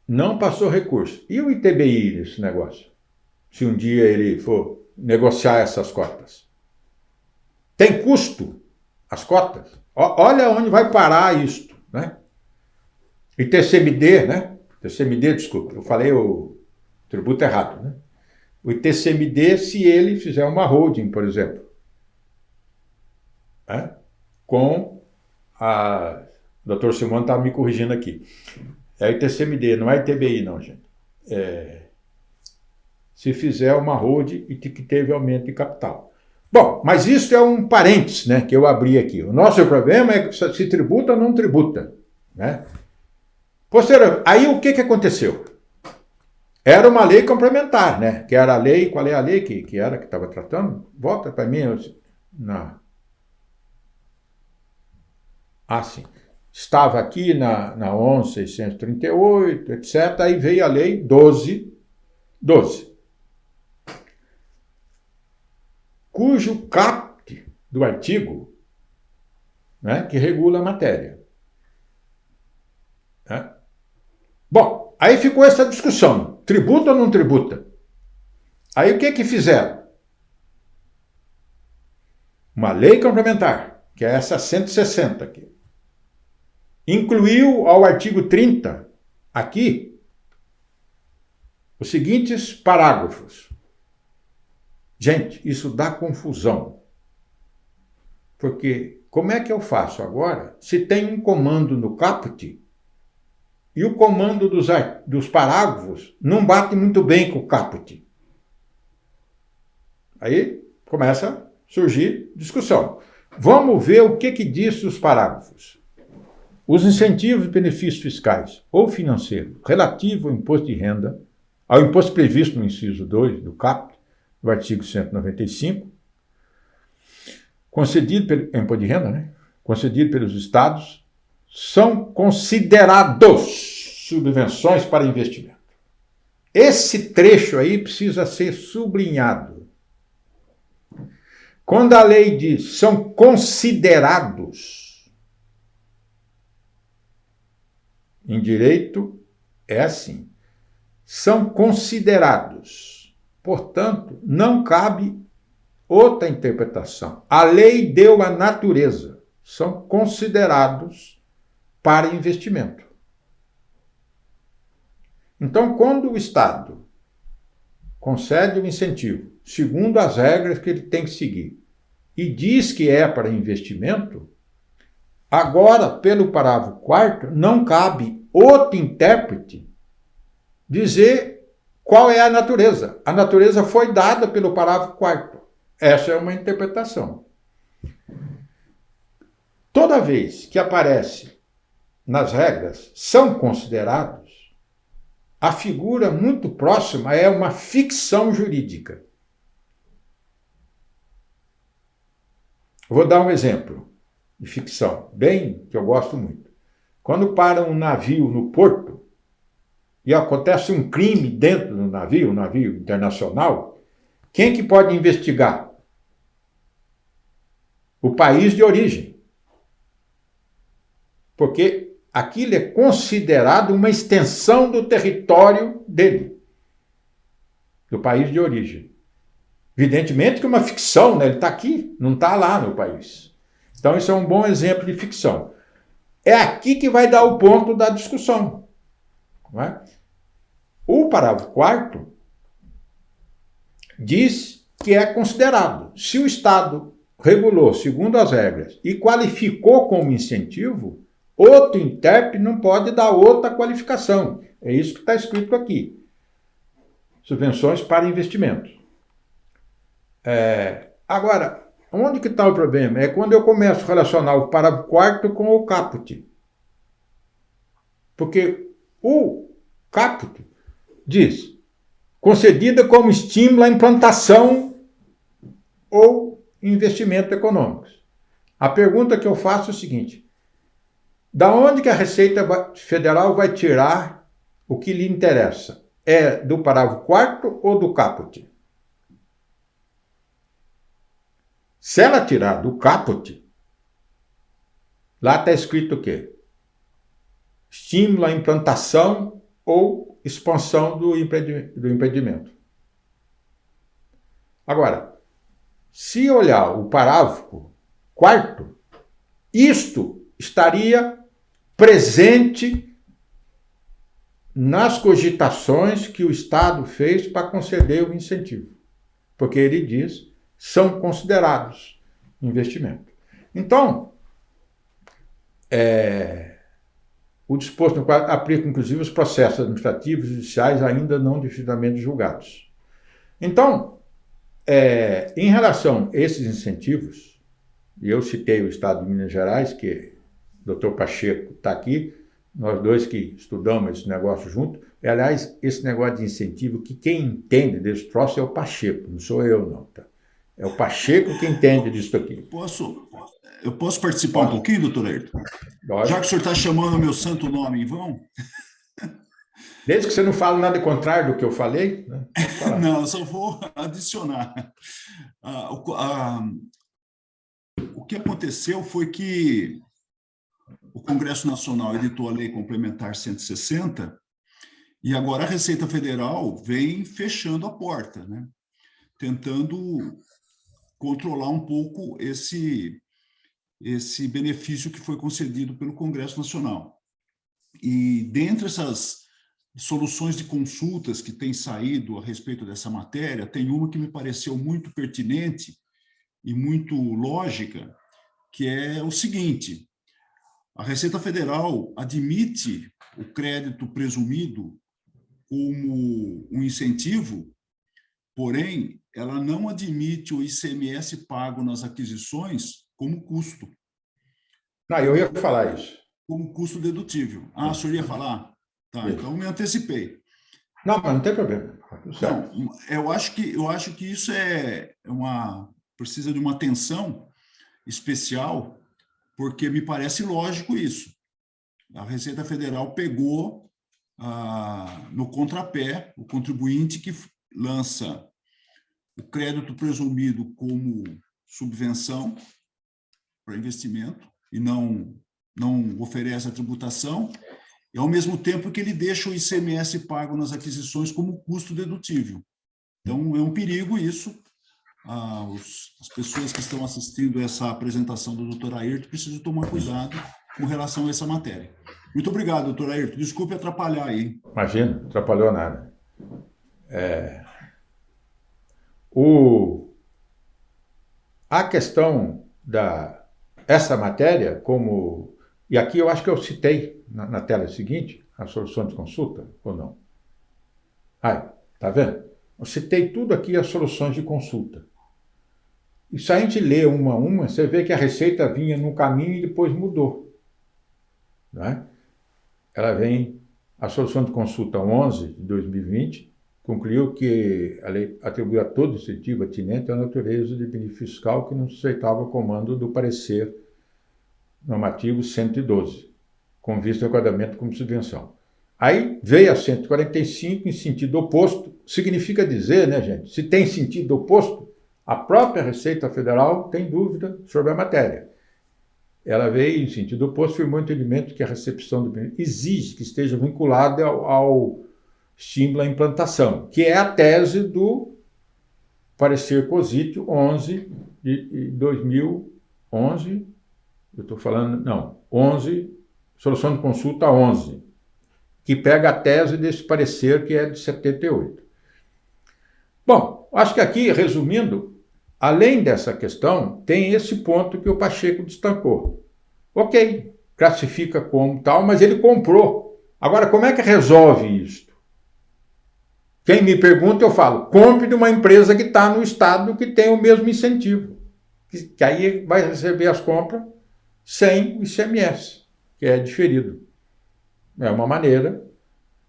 Não passou recurso. E o ITBI nesse negócio? Se um dia ele for negociar essas cotas. Tem custo as cotas? Olha onde vai parar isto, né? ITCMD, né? ITCMD, desculpa, eu falei o tributo errado, né? O ITCMD, se ele fizer uma holding, por exemplo, né? Com a... O Dr. Simone está me corrigindo aqui. É ITCMD, não é ITBI não, gente. Se fizer uma holding e que teve aumento de capital. Bom, mas isso é um parênteses, né, que eu abri aqui. O nosso problema é que se tributa ou não tributa, né? Posterior, aí o que aconteceu? Era uma lei complementar, né? Que era a lei, qual é a lei que estava tratando? Volta para mim. Sim. Estava aqui na 11.638, etc. Aí veio a lei 12, cujo caput do artigo, né, que regula a matéria. Né? Bom, aí ficou essa discussão, tributa ou não tributa? Aí o que fizeram? Uma lei complementar, que é essa 160 aqui. Incluiu ao artigo 30, aqui, os seguintes parágrafos. Gente, isso dá confusão. Porque como é que eu faço agora se tem um comando no caput e o comando dos parágrafos não bate muito bem com o caput? Aí começa a surgir discussão. Vamos ver o que diz os parágrafos. Os incentivos e benefícios fiscais ou financeiros relativos ao imposto de renda, ao imposto previsto no inciso 2 do caput, do artigo 195, imposto de renda, né? Concedido pelos estados, são considerados subvenções para investimento. Esse trecho aí precisa ser sublinhado. Quando a lei diz são considerados, em direito é assim, são considerados. Portanto, não cabe outra interpretação. A lei deu a natureza. São considerados para investimento. Então, quando o Estado concede um incentivo, segundo as regras que ele tem que seguir, e diz que é para investimento, agora, pelo parágrafo 4º, não cabe outro intérprete dizer qual é a natureza. A natureza foi dada pelo parágrafo 4º. Essa é uma interpretação. Toda vez que aparece nas regras, são considerados, a figura muito próxima é uma ficção jurídica. Vou dar um exemplo de ficção, bem que eu gosto muito. Quando para um navio no porto e acontece um crime dentro do navio, um navio internacional, quem que pode investigar? O país de origem. Porque aquilo é considerado uma extensão do território dele, do país de origem. Evidentemente que é uma ficção, né? Ele está aqui, não está lá no país. Então, isso é um bom exemplo de ficção. É aqui que vai dar o ponto da discussão. Não é? O parágrafo 4º diz que é considerado. Se o Estado regulou segundo as regras e qualificou como incentivo, outro intérprete não pode dar outra qualificação. É isso que está escrito aqui. Subvenções para investimentos. Agora, onde que está o problema? É quando eu começo a relacionar o parágrafo 4º com o caput. Porque o caput diz, concedida como estímulo à implantação ou investimento econômicos. A pergunta que eu faço é o seguinte, da onde que a Receita Federal vai tirar o que lhe interessa? É do parágrafo 4º ou do caput? Se ela tirar do caput, lá está escrito o quê? Estímulo à implantação ou expansão do empreendimento. Agora, se olhar o parágrafo 4º, isto estaria presente nas cogitações que o Estado fez para conceder o incentivo. Porque ele diz, são considerados investimento. Então, o disposto no quadro aplica, inclusive, os processos administrativos e judiciais ainda não definitivamente julgados. Então, em relação a esses incentivos, e eu citei o Estado de Minas Gerais, que o Dr. Pacheco está aqui, nós dois que estudamos esse negócio junto, e, aliás, esse negócio de incentivo, que quem entende desse troço é o Pacheco, não sou eu não, tá? É o Pacheco que entende disso aqui. Eu posso participar um pouquinho, doutor Ayrton? Já que o senhor está chamando o meu santo nome em vão? Desde que você não fale nada contrário do que eu falei, né? Não, eu só vou adicionar. O que aconteceu foi que o Congresso Nacional editou a Lei Complementar 160 e agora a Receita Federal vem fechando a porta, né? Tentando controlar um pouco esse benefício que foi concedido pelo Congresso Nacional. E dentre essas soluções de consultas que têm saído a respeito dessa matéria, tem uma que me pareceu muito pertinente e muito lógica, que é o seguinte: a Receita Federal admite o crédito presumido como um incentivo, porém, ela não admite o ICMS pago nas aquisições como custo. Não, eu ia falar isso. Como custo dedutível. Ah, o senhor ia falar? Tá, então me antecipei. Não, mas não tem problema. Não, eu acho que isso precisa de uma atenção especial, porque me parece lógico isso. A Receita Federal pegou no contrapé o contribuinte que lança o crédito presumido como subvenção para investimento e não oferece a tributação, e ao mesmo tempo que ele deixa o ICMS pago nas aquisições como custo dedutível. Então, é um perigo isso. As pessoas que estão assistindo essa apresentação do Dr. Ayrton precisam tomar cuidado com relação a essa matéria. Muito obrigado, Dr. Ayrton. Desculpe atrapalhar aí. Imagina, não atrapalhou nada. A questão essa matéria, e aqui eu acho que eu citei na tela seguinte, a solução de consulta, ou não? Tá vendo? Eu citei tudo aqui as soluções de consulta. E se a gente lê uma a uma, você vê que a Receita vinha num caminho e depois mudou. Não é? Ela vem, a solução de consulta 11 de 2020, concluiu que a lei atribuía todo incentivo atinente à natureza de benefício fiscal que não susceitava ao comando do parecer normativo 112, com vista ao enquadramento como subvenção. Aí veio a 145 em sentido oposto, significa dizer, né, gente, se tem sentido oposto, a própria Receita Federal tem dúvida sobre a matéria. Ela veio em sentido oposto, firmou o entendimento que a recepção do benefício exige que esteja vinculada ao estímulo à implantação, que é a tese do parecer COSIT 11 de 2011, eu estou falando, não, 11, solução de consulta 11, que pega a tese desse parecer que é de 78. Bom, acho que aqui, resumindo, além dessa questão, tem esse ponto que o Pacheco destacou. Ok, classifica como tal, mas ele comprou. Agora, como é que resolve isso? Quem me pergunta, eu falo, compre de uma empresa que está no estado que tem o mesmo incentivo, que aí vai receber as compras sem o ICMS, que é diferido. É uma maneira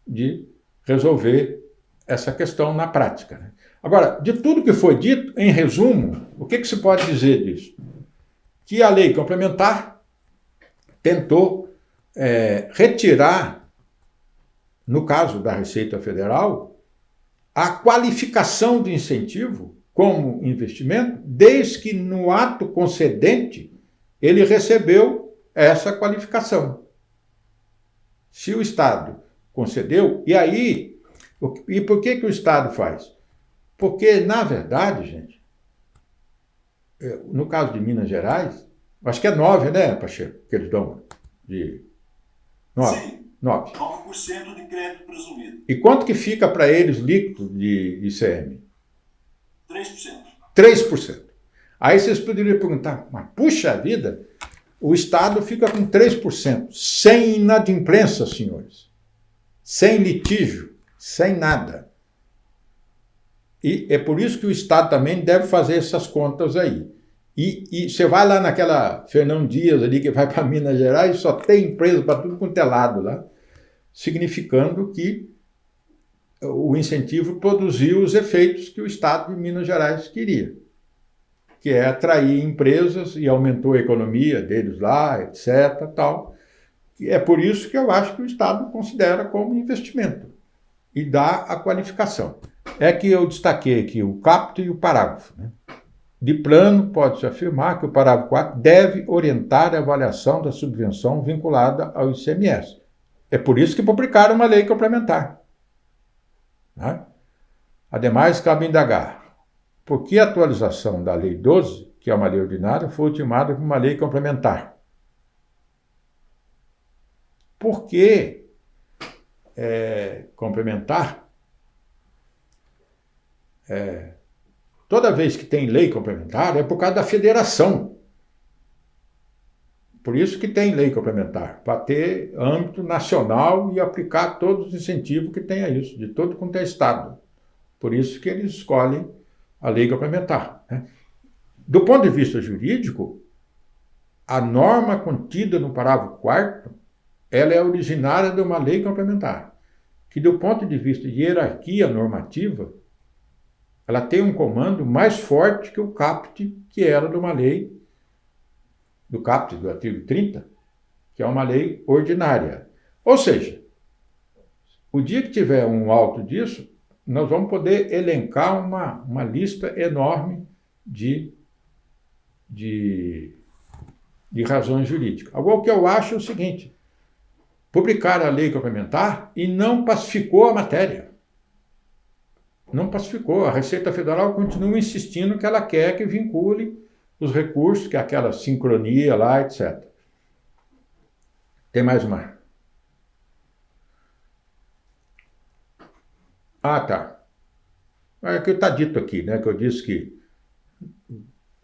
de resolver essa questão na prática, né? Agora, de tudo que foi dito, em resumo, o que se pode dizer disso? Que a lei complementar tentou retirar, no caso da Receita Federal, a qualificação do incentivo como investimento, desde que no ato concedente ele recebeu essa qualificação. Se o Estado concedeu, e aí, e por que o Estado faz? Porque, na verdade, gente, no caso de Minas Gerais, acho que é 9, né, Pacheco, que eles dão de 9. Sim, 9. 9% de crédito presumido. E quanto que fica para eles líquido de ICM? 3%. 3%. Aí vocês poderiam perguntar, mas puxa vida, o Estado fica com 3%, sem inadimplência, senhores, sem litígio, sem nada. E é por isso que o Estado também deve fazer essas contas aí. E você vai lá naquela Fernão Dias ali, que vai para Minas Gerais, só tem empresa para tudo quanto é lado lá, significando que o incentivo produziu os efeitos que o Estado de Minas Gerais queria, que é atrair empresas e aumentou a economia deles lá, etc. Tal. E é por isso que eu acho que o Estado considera como investimento e dá a qualificação. É que eu destaquei aqui o caput e o parágrafo, né? De plano, pode-se afirmar que o parágrafo 4 deve orientar a avaliação da subvenção vinculada ao ICMS. É por isso que publicaram uma lei complementar, né? Ademais, cabe indagar por que a atualização da Lei 12, que é uma lei ordinária, foi ultimada por uma lei complementar. Por que complementar? Toda vez que tem lei complementar é por causa da federação. Por isso que tem lei complementar, para ter âmbito nacional e aplicar todos os incentivos que tem a isso, de todo quanto é Estado. Por isso que eles escolhem a lei complementar, né? Do ponto de vista jurídico, a norma contida no parágrafo 4º, ela é originária de uma lei complementar, que do ponto de vista de hierarquia normativa, ela tem um comando mais forte que o caput, que era de uma lei, do caput do artigo 30, que é uma lei ordinária. Ou seja, o dia que tiver um auto disso, nós vamos poder elencar uma lista enorme de razões jurídicas. Agora, o que eu acho é o seguinte: publicaram a lei complementar e não pacificou a matéria. Não pacificou. A Receita Federal continua insistindo que ela quer que vincule os recursos, que é aquela sincronia lá, etc. Tem mais uma. Ah, tá. É que está dito aqui, né? Que eu disse que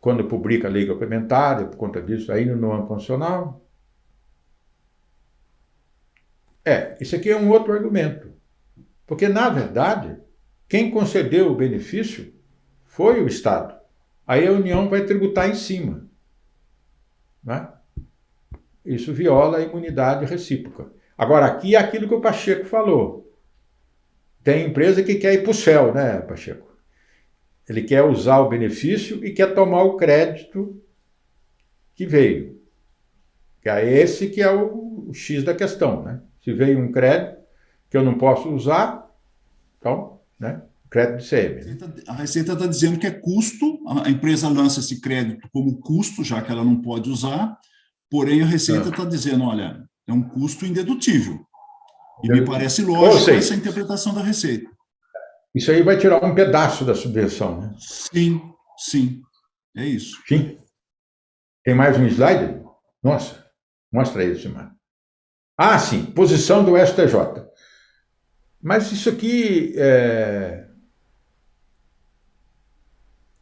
quando publica a lei complementar, por conta disso, ainda no âmbito constitucional. Isso aqui é um outro argumento. Porque, na verdade, quem concedeu o benefício foi o Estado. Aí a União vai tributar em cima, né? Isso viola a imunidade recíproca. Agora, aqui é aquilo que o Pacheco falou. Tem empresa que quer ir para o céu, né, Pacheco? Ele quer usar o benefício e quer tomar o crédito que veio. Que é esse que é o X da questão, né? Se veio um crédito que eu não posso usar, então, né? Crédito de CM. Né? A Receita está dizendo que é custo, a empresa lança esse crédito como custo, já que ela não pode usar, porém a Receita está dizendo, olha, é um custo indedutível. E me parece lógico essa interpretação da Receita. Isso aí vai tirar um pedaço da subvenção, né? Sim, sim, é isso. Sim. Tem mais um slide? Nossa, mostra isso, mano. Ah, sim, posição do STJ. Mas isso aqui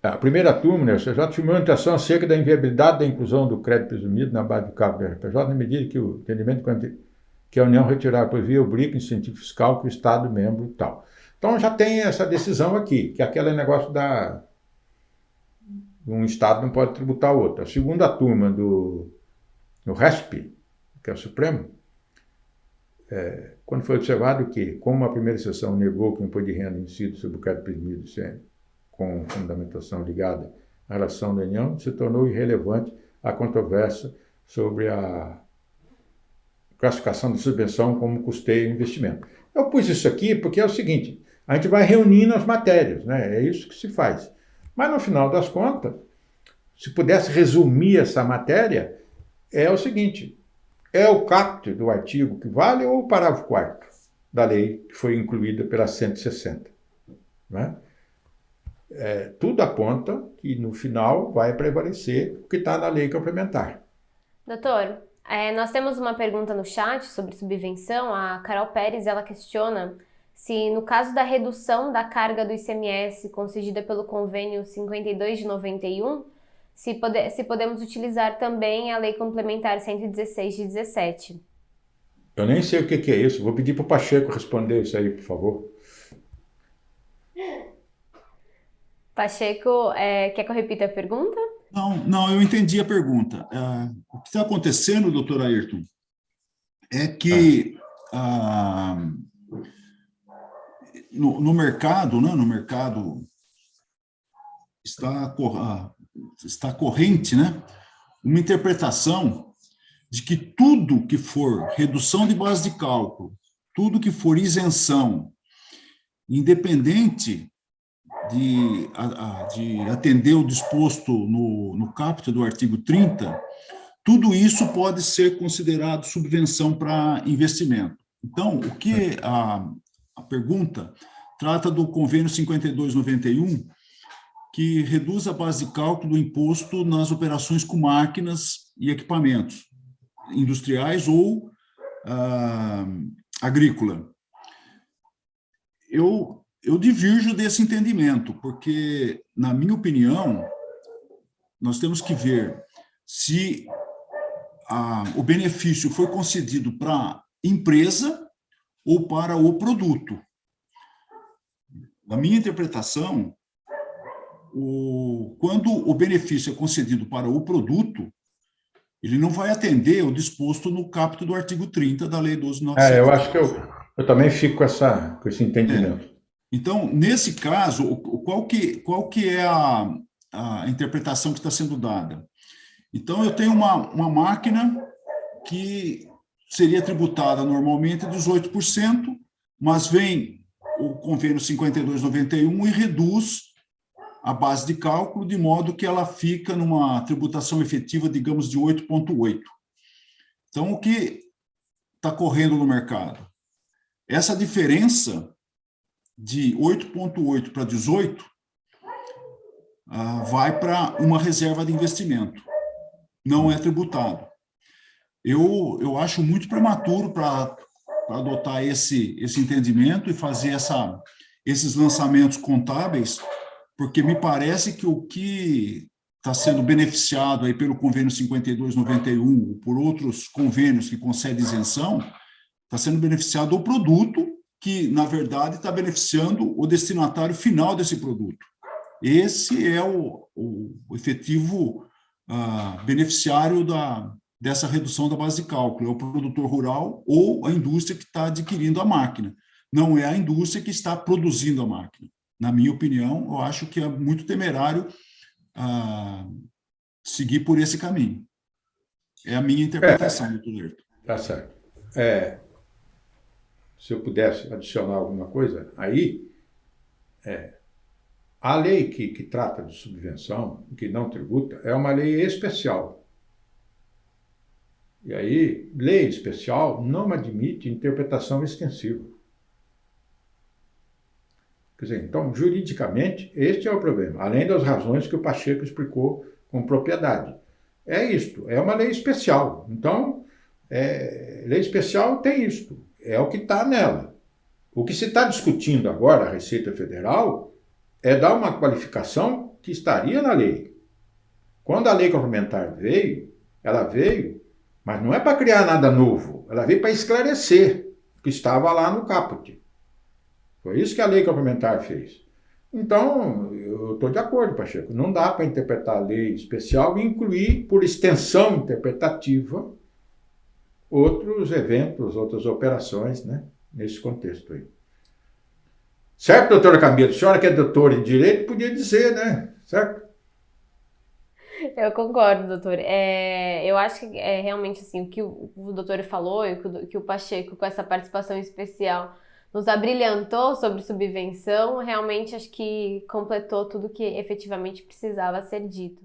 a primeira turma, né, o STJ firmou orientação acerca da inviabilidade da inclusão do crédito presumido na base do cálculo do RPJ, na medida que o entendimento que a União retirar por via obriga incentivo fiscal que o Estado membro e tal. Então já tem essa decisão aqui, que aquele negócio um Estado não pode tributar o outro. A segunda turma do RESP, que é o Supremo, quando foi observado que, como a primeira sessão negou que o imposto de renda incide sobre o crédito presumido com fundamentação ligada à relação da União, se tornou irrelevante a controvérsia sobre a classificação da subvenção como custeio e investimento. Eu pus isso aqui porque é o seguinte, a gente vai reunindo as matérias, né? É isso que se faz. Mas, no final das contas, se pudesse resumir essa matéria, é o seguinte, é o caput do artigo que vale ou o parágrafo 4º da lei que foi incluída pela 160. Né? Tudo aponta que, no final, vai prevalecer o que está na lei complementar. Doutor, nós temos uma pergunta no chat sobre subvenção. A Carol Pérez, ela questiona se, no caso da redução da carga do ICMS concedida pelo convênio 52 de 91, se podemos utilizar também a lei complementar 116 de 17. Eu nem sei o que é isso. Vou pedir para o Pacheco responder isso aí, por favor. Pacheco, quer que eu repita a pergunta? Não, eu entendi a pergunta. O que está acontecendo, doutor Ayrton, é que no mercado, né, no mercado está corrente, né, uma interpretação de que tudo que for redução de base de cálculo, tudo que for isenção, independente de atender o disposto no caput do artigo 30, tudo isso pode ser considerado subvenção para investimento. Então, o que a pergunta trata do convênio 5291, que reduz a base de cálculo do imposto nas operações com máquinas e equipamentos industriais ou agrícola. Eu divirjo desse entendimento, porque, na minha opinião, nós temos que ver se o benefício foi concedido para a empresa ou para o produto. Na minha interpretação, quando o benefício é concedido para o produto, ele não vai atender o disposto no caput do artigo 30 da Lei 12.900. Eu acho que eu também fico com esse entendimento. Então, nesse caso, qual que é a interpretação que está sendo dada? Então, eu tenho uma máquina que seria tributada normalmente 18%, mas vem o convênio 5291 e reduz a base de cálculo, de modo que ela fica numa tributação efetiva, digamos, de 8,8%. Então, o que está correndo no mercado? Essa diferença de 8,8 para 18 vai para uma reserva de investimento. Não é tributado. Eu acho muito prematuro para adotar esse entendimento e fazer esses lançamentos contábeis, porque me parece que o que está sendo beneficiado aí pelo convênio 5291 ou por outros convênios que concedem isenção, está sendo beneficiado o produto que, na verdade, está beneficiando o destinatário final desse produto. Esse é o efetivo beneficiário dessa redução da base de cálculo, é o produtor rural ou a indústria que está adquirindo a máquina. não é a indústria que está produzindo a máquina. Na minha opinião, eu acho que é muito temerário seguir por esse caminho. É a minha interpretação, doutor Lerto. Tá certo. Se eu pudesse adicionar alguma coisa, aí, a lei que trata de subvenção, que não tributa, é uma lei especial. E aí, lei especial não admite interpretação extensiva. Quer dizer, então, juridicamente, este é o problema, além das razões que o Pacheco explicou com propriedade. É isto, é uma lei especial. Então, lei especial tem isto, é o que está nela. O que se está discutindo agora, a Receita Federal, é dar uma qualificação que estaria na lei. Quando a lei complementar veio, ela veio, mas não é para criar nada novo, ela veio para esclarecer o que estava lá no caput. Foi isso que a lei complementar fez. Então, eu estou de acordo, Pacheco. Não dá para interpretar a lei especial e incluir, por extensão interpretativa, outros eventos, outras operações, né, nesse contexto aí. Certo, doutora Camila? A senhora que é doutora em Direito podia dizer, né? Certo? Eu concordo, doutor. Eu acho que realmente assim, o que o doutor falou e o que o Pacheco, com essa participação especial, nos abrilhantou sobre subvenção, realmente acho que completou tudo que efetivamente precisava ser dito.